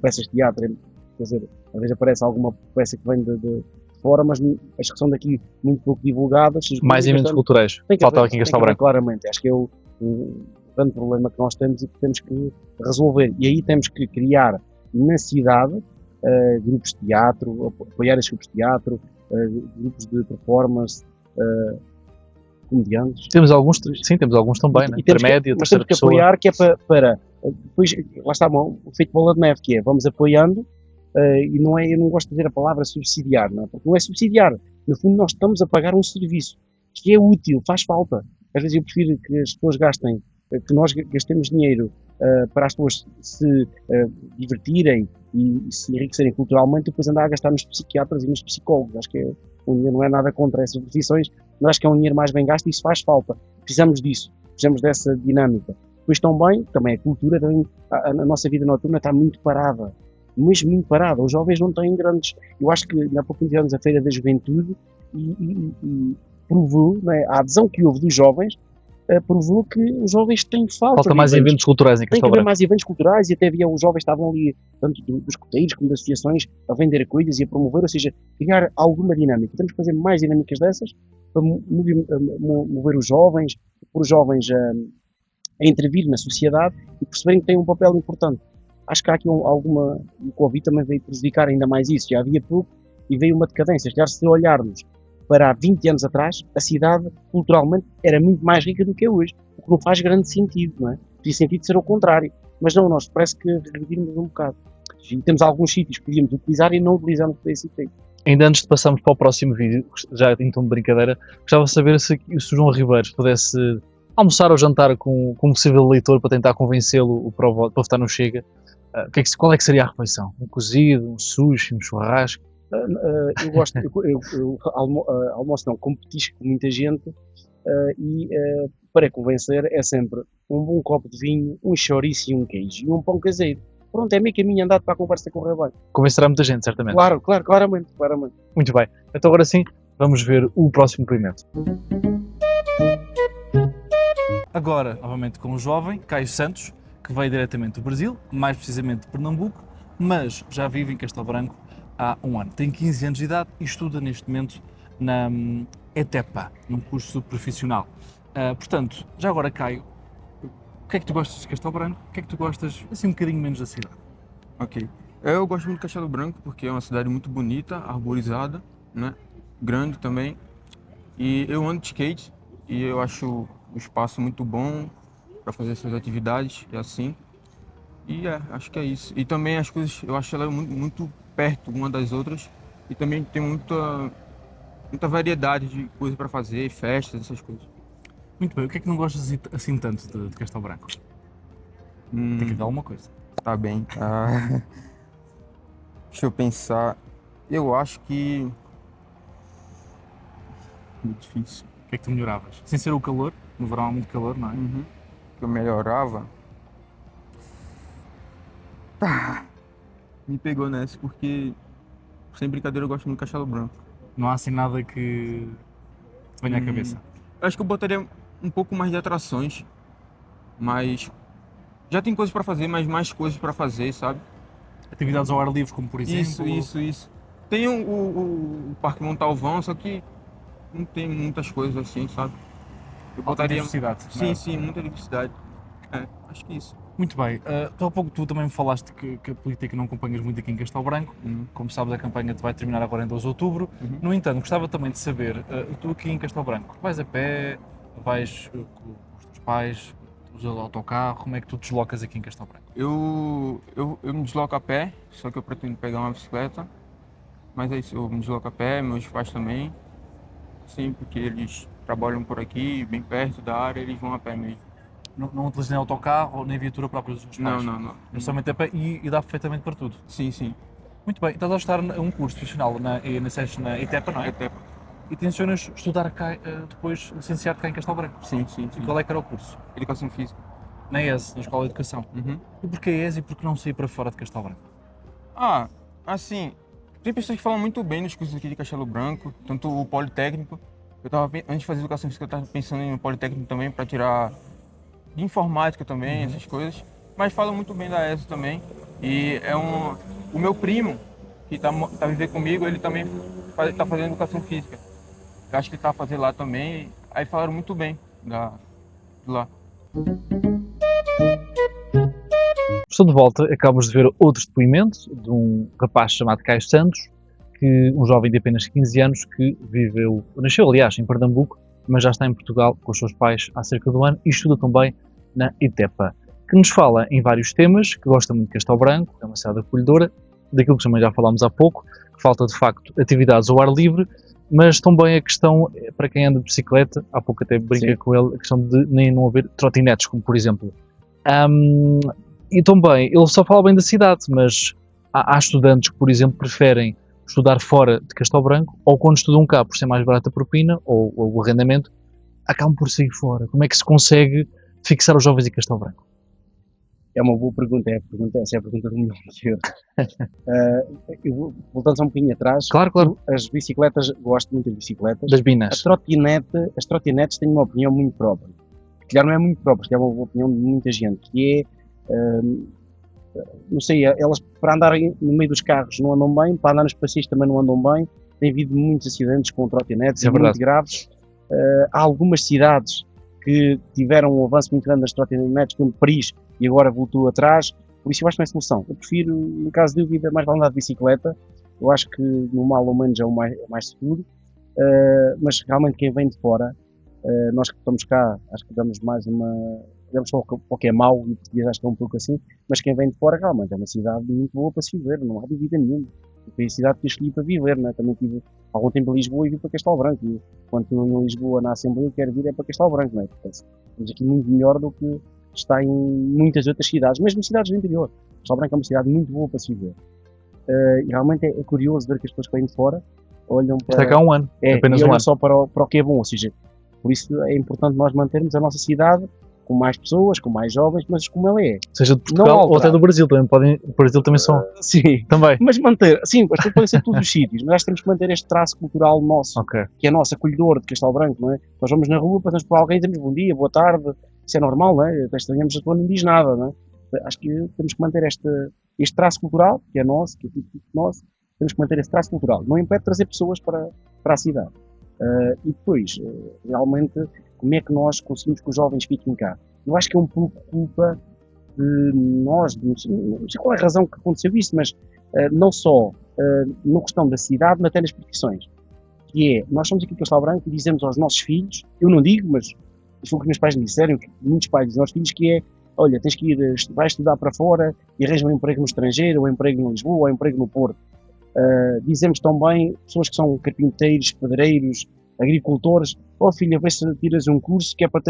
peças de teatro, quer dizer, às vezes aparece alguma peça que vem de fora, mas as que são daqui muito pouco divulgadas. Mais eventos culturais, faltava aqui em Castelo Branco. Claramente, acho que é o grande problema que nós temos e que temos que resolver. E aí temos que criar na cidade grupos de teatro, apoiar esses grupos de teatro, grupos de performance, comediantes. Temos alguns também, né? Intermédia, mas terceira temos que pessoa. apoiar, que é para depois, lá está, um efeito bola de neve, que é, vamos apoiando, e não é, eu não gosto de dizer a palavra subsidiar, não é? Porque não é subsidiar, no fundo nós estamos a pagar um serviço que é útil, faz falta. Às vezes eu prefiro que as pessoas gastem, que nós gastemos dinheiro para as pessoas se divertirem e se enriquecerem culturalmente, e depois andar a gastar nos psiquiatras e nos psicólogos. Acho que o dinheiro não é nada contra essas profissões, mas acho que é um dinheiro mais bem gasto e isso faz falta. Precisamos disso, precisamos dessa dinâmica. Depois também a cultura, a nossa vida noturna está muito parada. mas muito parada. Os jovens não têm grandes. Eu acho que na pouco tivemos a Feira da Juventude e provou, não é? A adesão que houve dos jovens provou que os jovens têm falta. Falta mais eventos culturais em Tem que Castelo haver Branco. mais eventos culturais e até havia os jovens estavam ali, tanto dos coteiros como das associações, a vender coisas e a promover, ou seja, criar alguma dinâmica. Temos que fazer mais dinâmicas dessas para mover os jovens, pôr os jovens a intervir na sociedade e perceberem que têm um papel importante. Acho que há aqui alguma. O Covid também veio prejudicar ainda mais isso. Já havia pouco e veio uma decadência. Se olharmos para há 20 anos atrás, a cidade, culturalmente, era muito mais rica do que é hoje. O que não faz grande sentido, não é? Teria sentido ser o contrário. Mas não, nós parece que regredirmos um bocado. E temos alguns sítios que podíamos utilizar e não utilizamos para esse efeito. Ainda antes de passarmos para o próximo vídeo, já em tom de brincadeira, gostava de saber se o João Ribeiros pudesse almoçar ou jantar com um possível leitor para tentar convencê-lo para votar no Chega. Qual é que seria a refeição? Um cozido, um sushi, um churrasco? Eu gosto, eu almoço não, como petisco com muita gente e para convencer é sempre um bom copo de vinho, um chouriço e um queijo e um pão caseiro. Pronto, é meio caminho andado para a conversa correr bem. Convencerá muita gente, certamente. Claro, claramente. Muito bem. Então agora sim, vamos ver o próximo depoimento. Agora, novamente com o jovem Caio Santos, que veio diretamente do Brasil, mais precisamente de Pernambuco, mas já vive em Castelo Branco há um ano. Tem 15 anos de idade e estuda neste momento na ETEPA, num curso profissional. Portanto, já agora, Caio, o que é que tu gostas de Castelo Branco? O que é que tu gostas, assim, um bocadinho menos da cidade? Ok. Eu gosto muito de Castelo Branco porque é uma cidade muito bonita, arborizada, né? Grande também. E eu ando de skate e eu acho o espaço muito bom para fazer essas atividades e assim. E acho que é isso. E também as coisas, eu acho ela muito perto uma das outras e também tem muita variedade de coisas para fazer, festas, essas coisas. Muito bem, o que é que não gostas assim tanto de Castelo Branco? Tem que dar alguma coisa. Tá bem. Deixa eu pensar. Eu acho que... Muito difícil. O que é que tu melhoravas? Sem ser o calor, no verão há muito calor, não é? Que eu melhorava. Me pegou nessa porque, sem brincadeira, eu gosto muito de Castelo Branco. Não há assim nada que te venha à cabeça. Eu acho que eu botaria um pouco mais de atrações, mas já tem coisas para fazer, mas mais coisas para fazer, sabe? Atividades ao ar livre, como por exemplo... Isso. Tem o Parque Montalvão, só que não tem muitas coisas assim, sabe? Eu botaria... diversidade. não é? Sim, muita diversidade. Acho que isso. Muito bem. Há pouco tu também me falaste que a política não acompanhas muito aqui em Castelo Branco. Como sabes, a campanha vai terminar agora em 2 de outubro. No entanto, gostava também de saber, tu aqui em Castelo Branco, vais a pé, vais com os teus pais, usas o autocarro, como é que tu te deslocas aqui em Castelo Branco? Eu me desloco a pé, só que eu pretendo pegar uma bicicleta. Mas é isso, eu me desloco a pé, meus pais também. Sim, porque eles trabalham por aqui, bem perto da área, eles vão a pé mesmo. Não utilizas nem autocarro, nem viatura própria dos teus pais? Não. É somente a pé e dá perfeitamente para tudo. Sim. Muito bem. Estás a estudar um curso profissional na ETEPA, não é? Até. E tencionas estudar cá, depois licenciar cá em Castelo Branco? Sim. E qual é que era o curso? Educação física. Na ES, na Escola de Educação. E porquê ES e porquê não sair para fora de Castelo Branco? Assim, tem pessoas que falam muito bem dos cursos aqui de Castelo Branco, tanto o Politécnico. Antes de fazer Educação Física, eu estava pensando em um Politécnico também para tirar de informática também, essas coisas. Mas falam muito bem da ES também. E o meu primo, que tá vivendo comigo, ele também está fazendo Educação Física. Eu acho que ele está fazendo lá também. Aí falaram muito bem de lá. Estou de volta, acabamos de ver outros depoimentos de um rapaz chamado Caio Santos, um jovem de apenas 15 anos que nasceu aliás em Pernambuco, mas já está em Portugal com os seus pais há cerca de um ano e estuda também na ETEPA, que nos fala em vários temas, que gosta muito de Castelo Branco, é uma cidade acolhedora, daquilo que também já falámos há pouco, que falta de facto atividades ao ar livre, mas também a questão, para quem anda de bicicleta, há pouco até brinquei com ele, a questão de nem não haver trotinetes, como por exemplo. E também, ele só fala bem da cidade, mas há estudantes que, por exemplo, preferem estudar fora de Castelo Branco, ou quando estudam cá, por ser mais barata a propina, ou o arrendamento, acabam por sair fora. Como é que se consegue fixar os jovens em Castelo Branco? É uma boa pergunta, essa é a pergunta do milhão de euros. Voltando só um bocadinho atrás, Claro, claro. as bicicletas, gosto muito de bicicletas. Das binas. As trotinetes têm uma opinião muito própria. Que já não é muito própria, que é uma opinião de muita gente, que é, não sei, elas para andarem no meio dos carros não andam bem, para andar nos passeios também não andam bem. Tem havido muitos acidentes com trotinetes, É muito verdade. graves. Há algumas cidades que tiveram um avanço muito grande das trotinetes, como Paris, e agora voltou atrás. Por isso eu acho que não é solução. Eu prefiro, no caso de dúvida, mais vale andar de bicicleta. Eu acho que no mal ou menos é o mais seguro. Mas realmente quem vem de fora, nós que estamos cá, acho que damos mais damos só o que é mau, e português acho que é um pouco assim, mas quem vem de fora realmente é uma cidade muito boa para se viver, não há dúvida nenhuma. Foi a cidade que eu escolhi para viver, né? Também tive algum tempo em Lisboa e vim para Castelo Branco. E quando estou em Lisboa na Assembleia, quero vir é para Castelo Branco, né? Porque estamos aqui muito melhor do que está em muitas outras cidades, mesmo cidades do interior. Castelo Branco é uma cidade muito boa para se viver. E realmente é curioso ver que as pessoas que vêm de fora olham para. Está cá há um ano. Apenas e um olham ano. só para o que é bom, ou seja, por isso é importante nós mantermos a nossa cidade com mais pessoas, com mais jovens, mas como ela é. Seja de Não Portugal ou alterar. até do Brasil também. O Brasil também são. Sim, Também. mas manter, sim, as pessoas podem ser de todos os sítios, mas acho que temos que manter este traço cultural nosso, Ok. que é nosso, acolhedor de Castelo Branco, não é? Nós vamos na rua, passamos por alguém e dizemos bom dia, boa tarde, isso é normal, não é? Até estranhamos, a pessoa não diz nada, não é? Acho que temos que manter este traço cultural, que é nosso, que é típico nosso, temos que manter esse traço cultural. Não impede trazer pessoas para a cidade. E depois, realmente, como é que nós conseguimos que os jovens fiquem cá? Eu acho que é um pouco culpa de nós, não sei qual é a razão que aconteceu isso, mas não só na questão da cidade, mas até nas profissões. Que é, nós somos aqui em Castelo Branco e dizemos aos nossos filhos, eu não digo, mas isso foi o que meus pais me disseram, que muitos pais dizem aos filhos, que é, olha, tens que ir, vai estudar para fora e arranja um emprego no estrangeiro, ou um emprego em Lisboa, ou um emprego no Porto. Dizemos também, pessoas que são carpinteiros, pedreiros, agricultores, filha, vê se tiras um curso que é para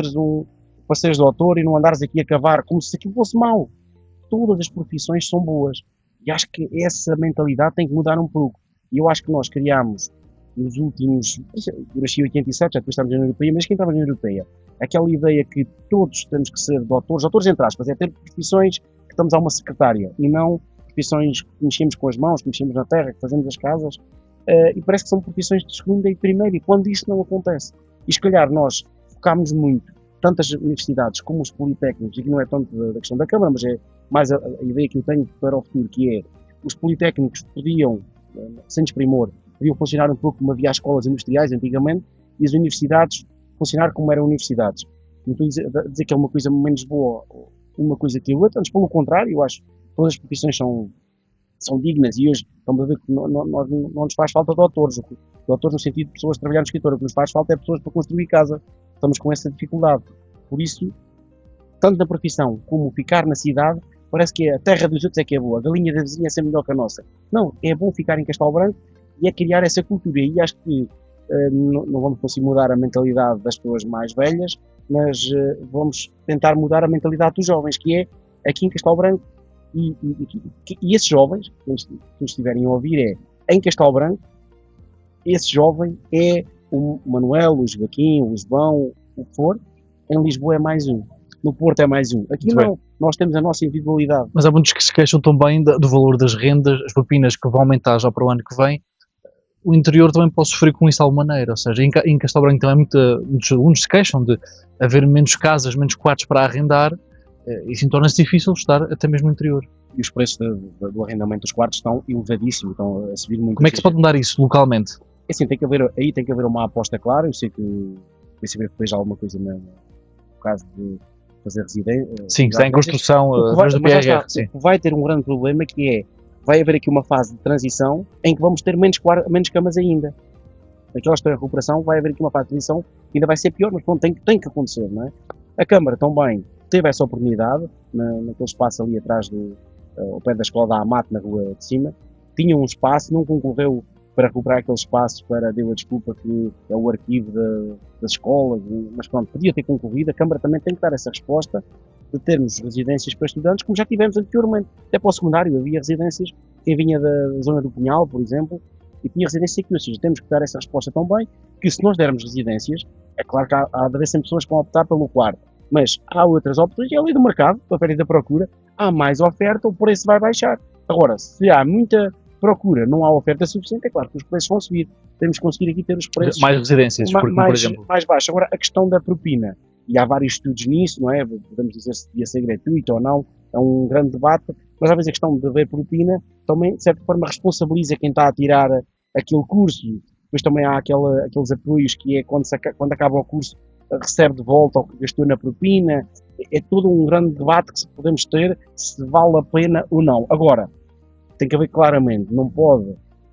seres doutor e não andares aqui a cavar como se aquilo fosse mau. Todas as profissões são boas. E acho que essa mentalidade tem que mudar um pouco. E eu acho que nós criámos nos últimos, eu nasci em 87, já depois estamos na União Europeia, mas quem estava na União Europeia, aquela ideia que todos temos que ser doutores entre aspas, é ter profissões que estamos a uma secretária e não profissões que mexemos com as mãos, que mexemos na terra, que fazemos as casas, e parece que são profissões de segunda e primeira, e quando isso não acontece, e se calhar nós focámos muito, tantas universidades como os politécnicos, e que não é tanto da questão da Câmara, mas é mais a ideia que eu tenho para o futuro, que é, os politécnicos podiam, sem desprimor, podiam funcionar um pouco como havia as escolas industriais antigamente, e as universidades funcionar como eram universidades. Não estou a dizer que é uma coisa menos boa, uma coisa que a outra, antes pelo contrário, eu acho que todas as profissões são dignas, e hoje estamos a ver que não nos faz falta doutores no sentido de pessoas que trabalham no escritório, o que nos faz falta é pessoas para construir casa. Estamos com essa dificuldade. Por isso, tanto na profissão como ficar na cidade, parece que a terra dos outros é que é boa, a galinha da vizinha é sempre melhor que a nossa. Não, é bom ficar em Castelo Branco e é criar essa cultura. E acho que não vamos conseguir mudar a mentalidade das pessoas mais velhas, mas vamos tentar mudar a mentalidade dos jovens, que é aqui em Castelo Branco. E esses jovens, que nos estiverem a ouvir, em Castelo Branco, esse jovem é o Manuel, o Joaquim, o João, o que for. Em Lisboa é mais um, no Porto é mais um. Aqui Muito não, nós temos a nossa individualidade. Mas há muitos que se queixam também do valor das rendas, as propinas que vão aumentar já para o ano que vem. O interior também pode sofrer com isso de alguma maneira, ou seja, em Castelo Branco também muitos alunos se queixam de haver menos casas, menos quartos para arrendar, e assim torna-se difícil estar até mesmo no interior. E os preços do arrendamento dos quartos estão elevadíssimos, estão a subir muito. Como é que se pode mudar isso localmente? É assim, tem que haver uma aposta clara. Eu sei que depois há alguma coisa no caso de fazer residência. Sim, está em construção através do PRR. Sim. Vai ter um grande problema, que é, vai haver aqui uma fase de transição em que vamos ter menos camas ainda. Naquela história de recuperação vai haver aqui uma fase de transição que ainda vai ser pior, mas pronto, tem que acontecer, não é? A Câmara também teve essa oportunidade, naquele espaço ali atrás ao pé da escola da AMAT, na rua de cima, tinha um espaço, não concorreu para recuperar aquele espaço, deu a desculpa que é o arquivo das escolas, mas pronto, podia ter concorrido. A Câmara também tem que dar essa resposta de termos residências para estudantes, como já tivemos anteriormente. Até para o secundário havia residências, quem vinha da zona do Punhal, por exemplo, e tinha residência aqui. Ou seja, temos que dar essa resposta também, que se nós dermos residências, é claro que há de haver sempre pessoas que vão optar pelo quarto, Mas há outras opções, é a lei do mercado, a oferta e da procura, há mais oferta, o preço vai baixar. Agora, se há muita procura, não há oferta suficiente, é claro que os preços vão subir. Temos que conseguir aqui ter os preços Mais residências, porque, por exemplo, mais baixos. Agora, a questão da propina, e há vários estudos nisso, não é? Podemos dizer se devia ser gratuito ou não, é um grande debate, mas às vezes a questão de haver propina também, de certa forma, responsabiliza quem está a tirar aquele curso. Depois também há aqueles apoios que é quando acaba o curso, recebe de volta o que gastou na propina. É todo um grande debate que podemos ter se vale a pena ou não. Agora, tem que haver claramente,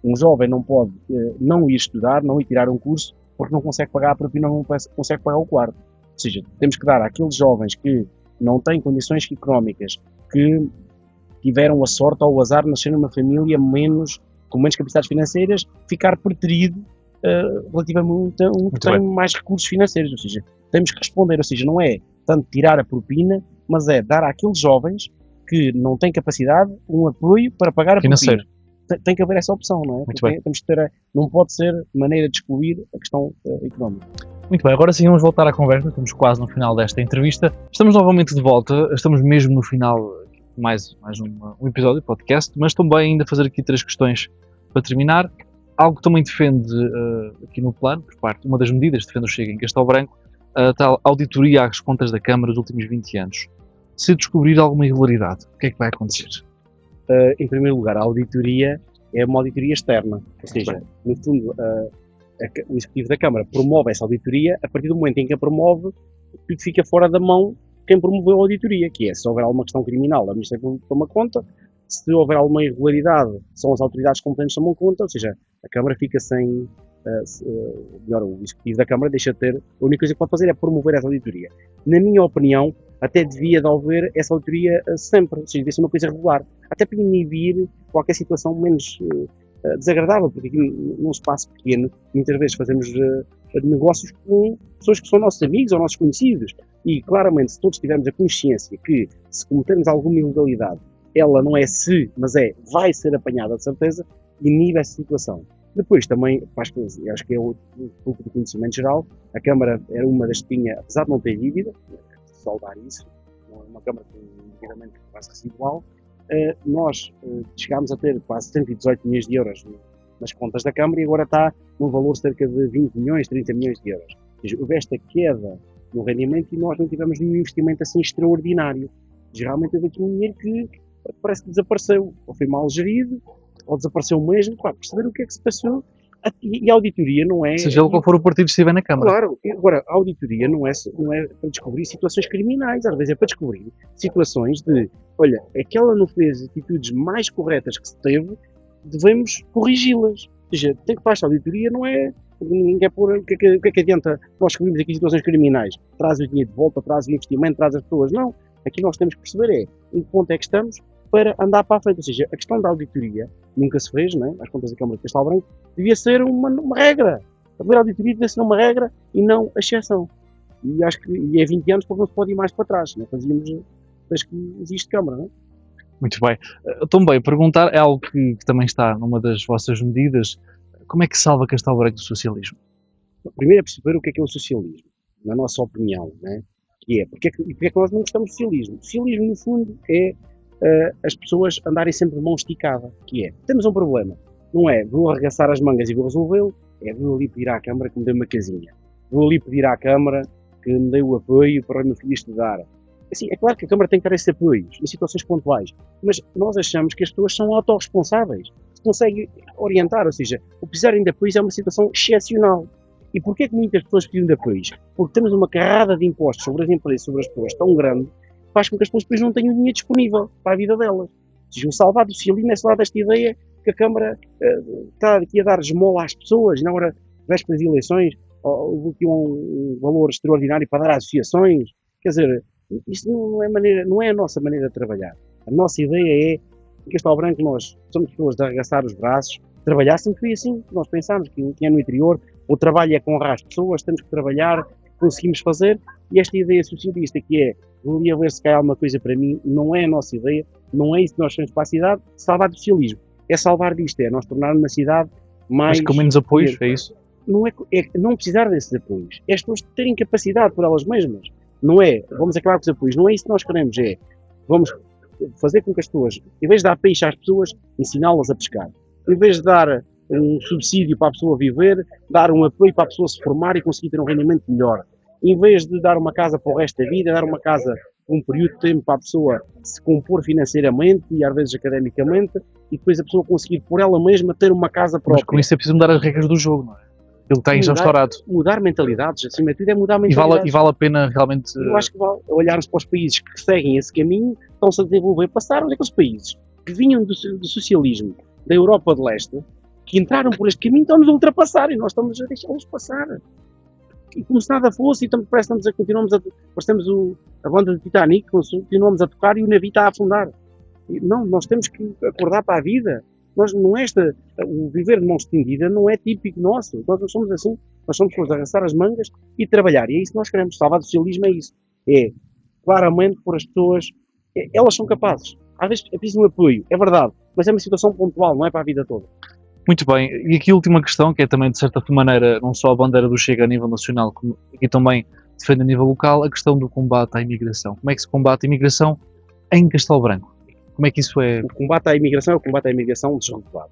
um jovem não pode não ir estudar, não ir tirar um curso, porque não consegue pagar a propina, não consegue pagar o quarto. Ou seja, temos que dar àqueles jovens que não têm condições económicas, que tiveram a sorte ou o azar de nascer numa família com menos capacidades financeiras, ficar preterido relativamente a um que tem mais recursos financeiros. Ou seja, temos que responder, ou seja, não é tanto tirar a propina, mas é dar àqueles jovens que não têm capacidade um apoio para pagar a financeiro. Propina. Tem que haver essa opção, não é? Muito bem. Temos que ter, não pode ser maneira de excluir a questão económica. Muito bem, agora sim vamos voltar à conversa, estamos quase no final desta entrevista. Estamos novamente de volta, estamos mesmo no final de mais um episódio de podcast, mas também ainda fazer aqui 3 questões para terminar. Algo que também defende aqui no plano, por parte, uma das medidas que defende o Chega em Castelo Branco, a tal auditoria às contas da Câmara dos últimos 20 anos. Se descobrir alguma irregularidade, o que é que vai acontecer? Em primeiro lugar, a auditoria é uma auditoria externa, ou seja, no fundo, o Executivo da Câmara promove essa auditoria. A partir do momento em que a promove, tudo fica fora da mão de quem promoveu a auditoria, que é, se houver alguma questão criminal, a Ministério Público toma conta, se houver alguma irregularidade, são as autoridades competentes que tomam conta, ou seja, a Câmara fica sem, o Executivo da Câmara deixa de ter, a única coisa que pode fazer é promover essa auditoria. Na minha opinião, até devia de haver essa auditoria sempre, ou seja, devia ser uma coisa regular, até para inibir qualquer situação menos desagradável, porque aqui num espaço pequeno, muitas vezes fazemos negócios com pessoas que são nossos amigos ou nossos conhecidos, e claramente se todos tivermos a consciência que se cometermos alguma ilegalidade, ela não é se, mas vai ser apanhada de certeza, inibe essa situação. Depois também, acho que é um pouco de conhecimento geral, a Câmara era uma das que tinha, apesar de não ter dívida, saudar isso, uma Câmara com um endividamento quase residual, nós chegámos a ter quase 118 milhões de euros nas contas da Câmara e agora está num valor de cerca de 20 milhões, 30 milhões de euros. Ou seja, houve esta queda no rendimento e nós não tivemos nenhum investimento assim extraordinário. Geralmente houve aqui um dinheiro que parece que desapareceu, ou foi mal gerido, ou desapareceu mesmo, para perceber o que é que se passou. E a auditoria não é... Seja qual for o partido que estiver na Câmara. Claro, agora, a auditoria não é para descobrir situações criminais, às vezes é para descobrir situações de, olha, aquela não fez atitudes mais corretas que se teve, devemos corrigi-las. Ou seja, tem que fazer a auditoria, não é... Ninguém por o que é que adianta nós descobrimos aqui situações criminais? Traz o dinheiro de volta, traz o investimento, traz as pessoas. Não, aqui nós temos que perceber em que ponto é que estamos para andar para a frente. Ou seja, a questão da auditoria nunca se fez, não é? Às contas da Câmara de Castelo Branco, devia ser uma regra. A primeira auditoria devia ser uma regra e não a exceção. E acho que é 20 anos porque não se pode ir mais para trás. Não fazíamos desde que existe Câmara, não é? Muito bem. Também perguntar, é algo que também está numa das vossas medidas, como é que salva Castelo Branco do socialismo? Primeiro é perceber o que é o socialismo, na nossa opinião, né? Que é, porque é que nós não gostamos do socialismo? O socialismo, no fundo, é as pessoas andarem sempre de mão esticada, que é, temos um problema, não é, vou arregaçar as mangas e vou resolvê-lo, é, vou ali pedir à Câmara que me dê uma casinha, vou ali pedir à Câmara que me dê o apoio para o meu filho estudar. Assim, é claro que a Câmara tem que dar esses apoios, em situações pontuais, mas nós achamos que as pessoas são autorresponsáveis, se conseguem orientar, ou seja, o precisarem de apoios é uma situação excepcional. E porquê é que muitas pessoas precisam de apoios? Porque temos uma carrada de impostos sobre as empresas, sobre as pessoas tão grande, que faz com que as pessoas depois não tenham dinheiro disponível para a vida delas. Ou seja, o salvar do socialismo é só desta ideia que a Câmara está aqui a dar esmola às pessoas, na hora vésperas de eleições, houve aqui um valor extraordinário para dar às associações. Quer dizer, isso não é a nossa maneira de trabalhar. A nossa ideia é, em Castelo Branco, nós somos pessoas de arregaçar os braços, trabalhar sempre foi assim, nós pensámos que é no interior, o trabalho é com honrar as pessoas, temos que trabalhar, conseguimos fazer, e esta ideia socialista que é, vou ali a ver se cai alguma coisa para mim, não é a nossa ideia, não é isso que nós temos para a cidade, salvar do socialismo. É salvar disto, é nós tornar uma cidade mais... Mas com menos apoios, é isso? Não precisar desses apoios, é as pessoas terem capacidade por elas mesmas. Não é, vamos acabar com os apoios, não é isso que nós queremos, é, vamos fazer com que as pessoas, em vez de dar peixe às pessoas, ensiná-las a pescar. Em vez de dar um subsídio para a pessoa viver, dar um apoio para a pessoa se formar e conseguir ter um rendimento melhor. Em vez de dar uma casa para o resto da vida, dar uma casa por um período de tempo para a pessoa se compor financeiramente e às vezes academicamente, e depois a pessoa conseguir por ela mesma ter uma casa Mas própria. com isso é preciso mudar as regras do jogo, não é? Ele está já Mudar- estourado. Mudar mentalidades, acima de tudo é mudar E mentalidades. vale a pena realmente. Eu acho que vale olharmos para os países que seguem esse caminho, estão-se a desenvolver, passaram daqueles países que vinham do socialismo da Europa de Leste, que entraram por este caminho, estão-nos a ultrapassar e nós estamos a deixá-los passar. E como se nada fosse, e parece que continuamos a. Parecemos a banda de Titanic, continuamos a tocar e o navio está a afundar. E não, nós temos que acordar para a vida. Nós, não é o viver de mão estendida não é típico nosso. Nós não somos assim. Nós somos pessoas de arregaçar as mangas e trabalhar. E é isso que nós queremos. Salvar do socialismo é isso. É claramente por as pessoas. Elas são capazes. Às vezes é preciso um apoio, é verdade. Mas é uma situação pontual, não é para a vida toda. Muito bem. E aqui a última questão, que é também de certa maneira não só a bandeira do Chega a nível nacional, como aqui também defende a nível local, a questão do combate à imigração. Como é que se combate a imigração em Castelo Branco? Como é que isso é? O combate à imigração é o combate à imigração desregulada.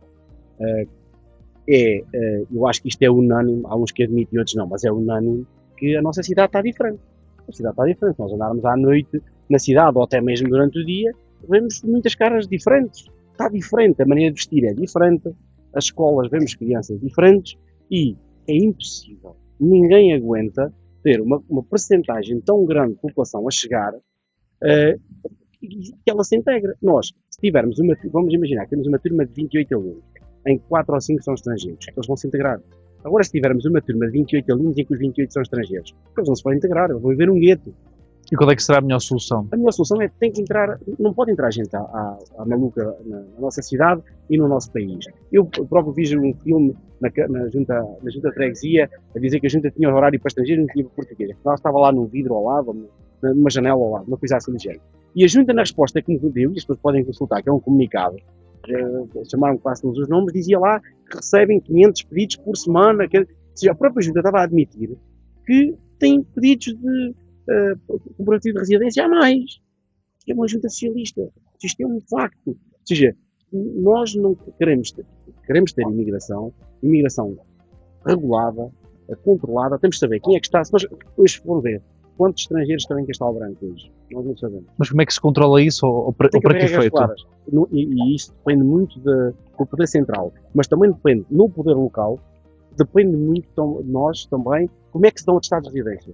Eu acho que isto é unânime, há uns que admitem e outros não, mas é unânime que a nossa cidade está diferente. A cidade está diferente. Nós andarmos à noite na cidade ou até mesmo durante o dia, vemos muitas caras diferentes. Está diferente, a maneira de vestir é diferente, as escolas vemos crianças diferentes e é impossível. Ninguém aguenta ter uma percentagem tão grande de população a chegar que ela se integra. Nós, se tivermos vamos imaginar que temos uma turma de 28 alunos, em que 4 ou 5 são estrangeiros, eles vão se integrar. Agora, se tivermos uma turma de 28 alunos em que os 28 são estrangeiros, eles não se vão integrar, eles vão viver um gueto. E qual é que será a melhor solução? A melhor solução é que tem que entrar, não pode entrar gente à maluca na nossa cidade e no nosso país. Eu próprio fiz um filme na junta de freguesia a dizer que a junta tinha horário para estrangeiros e não tinha para português. Nós estava lá num vidro ao lado, numa janela ao lado, uma coisa assim do género. E a junta, na resposta que me deu, e as pessoas podem consultar, que é um comunicado, chamaram quase todos os nomes, dizia lá que recebem 500 pedidos por semana. Ou seja, a própria junta estava a admitir que tem pedidos de cooperativo de residência a mais. É uma junta socialista. Isto é um facto. Ou seja, nós não queremos ter imigração regulada, controlada. Temos de saber quem é que está. Se nós hoje formos ver quantos estrangeiros estão em Castelo Branco hoje, nós não sabemos. Mas como é que se controla isso ou para Tem que haver regras efeito? claras. E isso depende muito do poder central, mas também depende no poder local, depende muito de nós também, como é que se dão atestados de residência.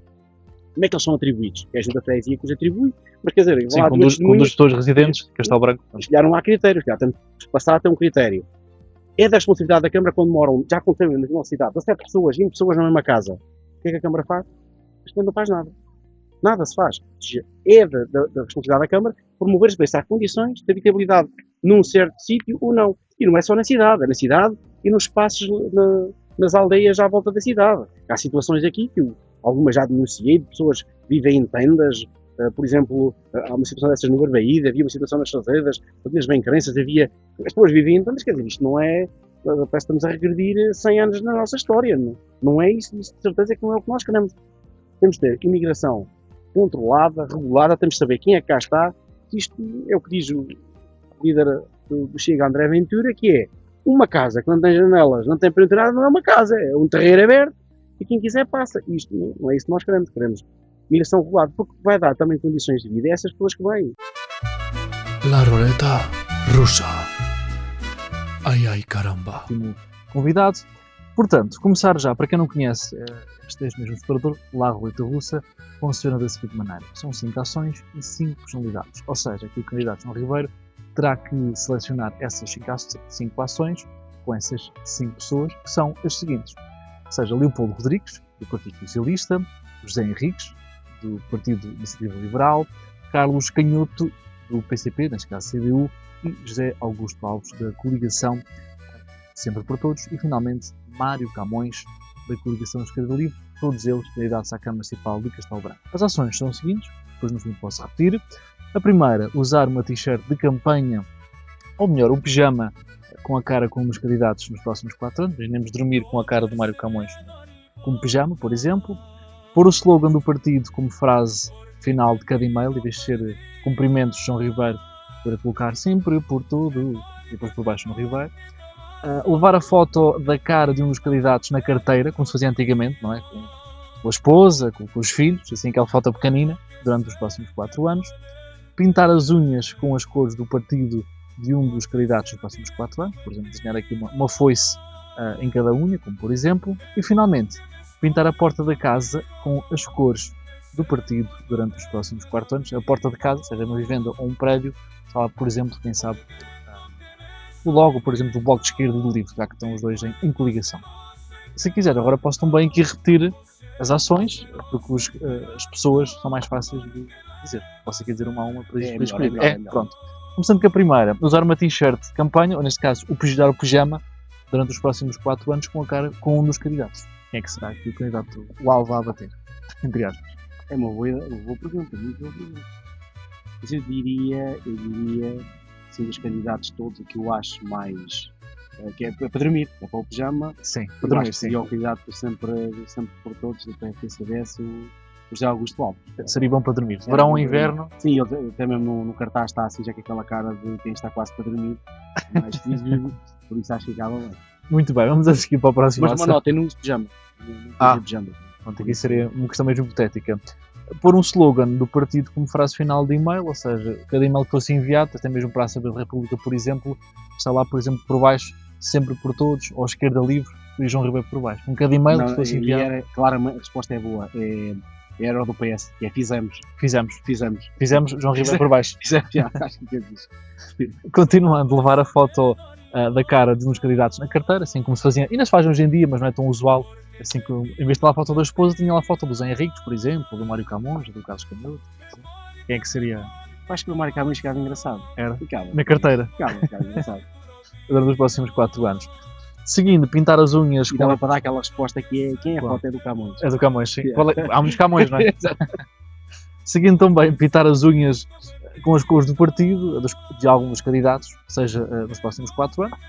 Como é que eles são atribuídos? É a junta de freguesia que os atribui, mas quer dizer, Sim, com duas pessoas residentes de Castelo Branco. se calhar não há critérios, já temos que passar a ter um critério. É da responsabilidade da Câmara quando moram, já aconteceu na nossa cidade, 17 pessoas, 20 pessoas na mesma casa. O que é que a Câmara faz? A Câmara não faz nada. Nada se faz. Ou seja, é da responsabilidade da Câmara promover-se para essas condições de habitabilidade num certo sítio ou não. E não é só na cidade, é na cidade e nos espaços, nas aldeias à volta da cidade. Há situações aqui que algumas já denunciei, de pessoas que vivem em tendas, por exemplo, há uma situação dessas no Barbaída, havia uma situação nas Fazedas, nas Bem-Crenças, as pessoas vivem em tendas, quer dizer, isto não é, parece que estamos a regredir 100 anos na nossa história, não é isso, de certeza que não é o que nós queremos. Temos de ter imigração controlada, regulada, temos de saber quem é que cá está, isto é o que diz o líder do Chega, André Ventura, que é uma casa que não tem janelas, não tem penetrada, não é uma casa, é um terreiro aberto, e quem quiser passa. Isto não é isso que nós queremos migração regulada, porque vai dar também condições de vida a essas pessoas que vêm. La roleta rusa. Ai ai caramba. Último convidado. Portanto, começar já, para quem não conhece este mesmo separador, La Roleta Russa funciona da seguinte maneira. São 5 ações e 5 personalidades. Ou seja, aqui o candidato João Ribeiro terá que selecionar essas 5 ações com essas 5 pessoas, que são as seguintes. Ou seja, Leopoldo Rodrigues, do Partido Socialista, José Henriques, do Partido Iniciativa Liberal, Carlos Canhoto, do PCP, neste caso CDU, e José Augusto Alves, da Coligação Sempre por Todos, e finalmente Mário Camões, da Coligação Esquerda Livre, todos eles candidatos à Câmara Municipal de Castelo Branco. As ações são as seguintes, depois no fim posso repetir. A primeira, usar uma t-shirt de campanha, ou melhor, um pijama com a cara com um dos candidatos nos próximos 4 anos. Imaginemos dormir com a cara do Mário Camões com um pijama, por exemplo. pôr o slogan do partido como frase final de cada e-mail, em vez de ser cumprimentos de João Ribeiro, para colocar sempre por tudo e depois por baixo no Ribeiro. Levar a foto da cara de um dos candidatos na carteira, como se fazia antigamente, não é? Com a esposa, com os filhos, assim aquela foto pequenina, durante os próximos 4 anos. Pintar as unhas com as cores do partido de um dos candidatos nos próximos 4 anos, por exemplo, desenhar aqui uma foice em cada unha, como por exemplo. E finalmente, pintar a porta da casa com as cores do partido durante os próximos 4 anos. A porta de casa, seja uma vivenda ou um prédio, lá, por exemplo, quem sabe, o logo, por exemplo, do Bloco de Esquerda e do LIVRE, já que estão os dois em coligação. Se quiser, agora posso também aqui repetir as ações, porque as pessoas são mais fáceis de dizer. Posso aqui dizer uma a uma para escolher. melhor. Pronto. Começando com a primeira, usar uma t-shirt de campanha, ou neste caso, usar o pijama, durante os próximos 4 anos com a cara com um dos candidatos. Quem é que será que o candidato, o alvo a bater? Entre aspas. É uma boa pergunta, muito boa pergunta. Mas eu diria, assim, dos candidatos todos, o que eu acho mais, que é para dormir, é para o pijama. Sim, Eu para acho que sim. seria o candidato sempre por todos, do PSDS, o José Augusto Alves. Seria bom para dormir. Verão ou inverno, Sim, ele até mesmo no cartaz está assim, já com aquela cara de quem está quase para dormir, mais visível, por isso acho que ficava bem. muito bem, vamos a seguir para a próxima Mas uma ação. nota, eu não uso pijama. Ah. Pijama. Pronto, aqui seria uma questão mesmo hipotética. Pôr um slogan do partido como frase final de e-mail, ou seja, cada e-mail que fosse enviado, até mesmo para a Assembleia da República, por exemplo, está lá, por exemplo, por baixo, sempre por todos, ou esquerda livre, e João Ribeiro por baixo. Com cada e-mail que fosse enviado, Claramente, a resposta é boa. Era o do PS, que é fizemos. fizemos João Ribeiro por baixo. Já, acho que é isso. Continuando, levar a foto da cara de uns candidatos na carteira, assim como se fazia, ainda se faz hoje em dia, mas não é tão usual, assim que em vez de ter lá a foto da esposa, tinha lá a foto do Zé Henriques, por exemplo, do Mário Camões, do Carlos Canuto. Quem é que seria? Acho que o Mário Camões ficava engraçado. Era. Ficava. Na carteira, Ficava engraçado. durante os próximos 4 anos. Seguindo, pintar as unhas E com dava para dar aquela resposta que é quem é a Qual? foto é do Camões. É do Camões, sim. Yeah. Há muitos Camões, não é? Seguindo também, pintar as unhas com as cores do partido, de algum dos candidatos, seja nos próximos 4 anos.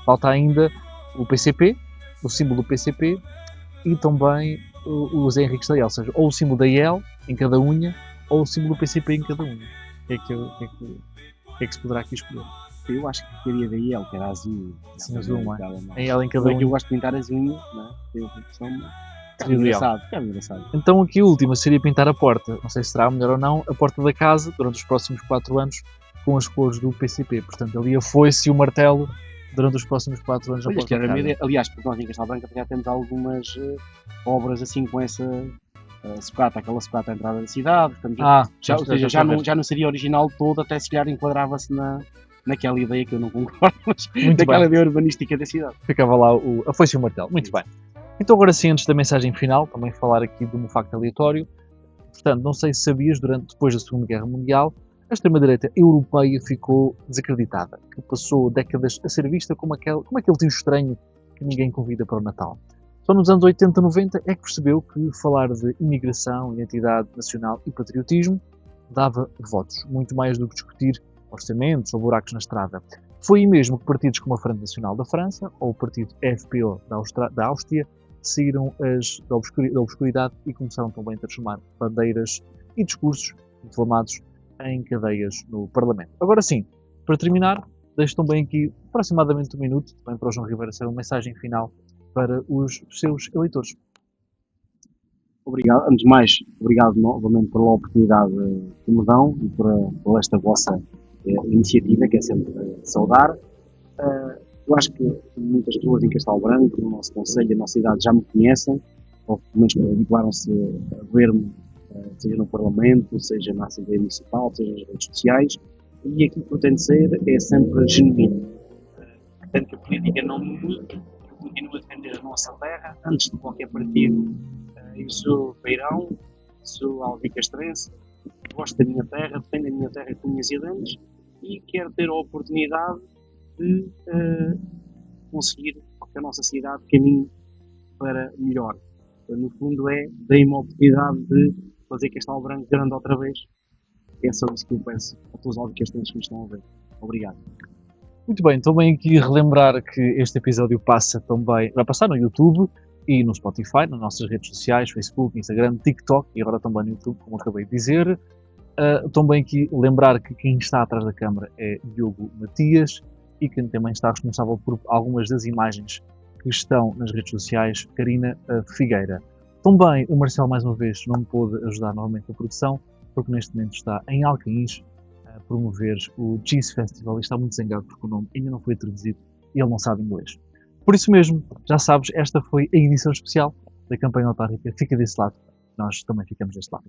Falta ainda o PCP, o símbolo do PCP, e também o Zé Henriques da IEL, ou seja, ou o símbolo da IEL em cada unha, ou o símbolo do PCP em cada unha. O que é que se poderá aqui escolher? Eu acho que queria daí ele, que era azul. Sim, azul, não é? Ficava mal. A IEL em cada Também que eu unha. gosto de pintar as unhas, não é? Tem uma função, mas ficava Seria ideal. engraçado. Ficava engraçado. Então aqui a última seria pintar a porta, não sei se será melhor ou não, a porta da casa durante os próximos 4 anos com as cores do PCP. Portanto, ali a foice e o martelo durante os próximos 4 anos. Olha, que era aliás, porque nós em Castelo Branco já temos algumas obras assim com essa sucata, aquela sucata à entrada da cidade. Portanto, ou seja, já não seria original todo, até se calhar enquadrava-se naquela ideia que eu não concordo, mas Muito daquela bem. ideia urbanística da cidade. Ficava lá a foice e o martelo. Muito bem. Então agora sim, antes da mensagem final, também falar aqui de um facto aleatório. Portanto, não sei se sabias, depois da Segunda Guerra Mundial, a extrema-direita europeia ficou desacreditada, que passou décadas a ser vista como aquele tio estranho que ninguém convida para o Natal. Só nos anos 80 e 90 é que percebeu que falar de imigração, identidade nacional e patriotismo dava votos, muito mais do que discutir orçamentos ou buracos na estrada. Foi aí mesmo que partidos como a Frente Nacional da França ou o partido FPÖ da Áustria saíram da obscuridade e começaram também a transformar bandeiras e discursos inflamados em cadeias no Parlamento. Agora sim, para terminar, deixo também aqui aproximadamente 1 minuto, também para o João Ribeiro ser uma mensagem final para os seus eleitores. Obrigado. Antes de mais, obrigado novamente pela oportunidade que me dão e por esta vossa iniciativa, que é sempre saudar. Eu acho que muitas pessoas em Castelo Branco, no nosso concelho, a nossa cidade, já me conhecem, ou pelo menos habituaram-se a ver-me, seja no Parlamento, seja na Assembleia Municipal, seja nas redes sociais, e aquilo que pretendo ser é sempre genuíno. Pretendo que a política não me limite, eu continuo a defender a nossa terra, antes de qualquer partido. Eu sou beirão, sou albicastrense, gosto da minha terra, defendo a minha terra com unhas e dentes e quero ter a oportunidade de conseguir que a nossa cidade caminhe para melhor. No fundo dei-me a oportunidade de fazer Castelo Branco grande outra vez. É só isso que eu peço a todos os albicastrenses que me estão a ver. Obrigado. Muito bem, também aqui relembrar que este episódio vai passar no YouTube e no Spotify, nas nossas redes sociais, Facebook, Instagram, TikTok e agora também no YouTube, como acabei de dizer. Também aqui lembrar que quem está atrás da câmara é Diogo Matias e quem também está responsável por algumas das imagens que estão nas redes sociais, Karina Figueira. Também o Marcelo, mais uma vez, não me pôde ajudar novamente na produção, porque neste momento está em Alcaíns a promover o Cheese Festival e está muito zangado porque o nome ainda não foi traduzido e ele não sabe inglês. Por isso mesmo, já sabes, esta foi a edição especial da campanha autárquica. Fica desse lado, nós também ficamos deste lado.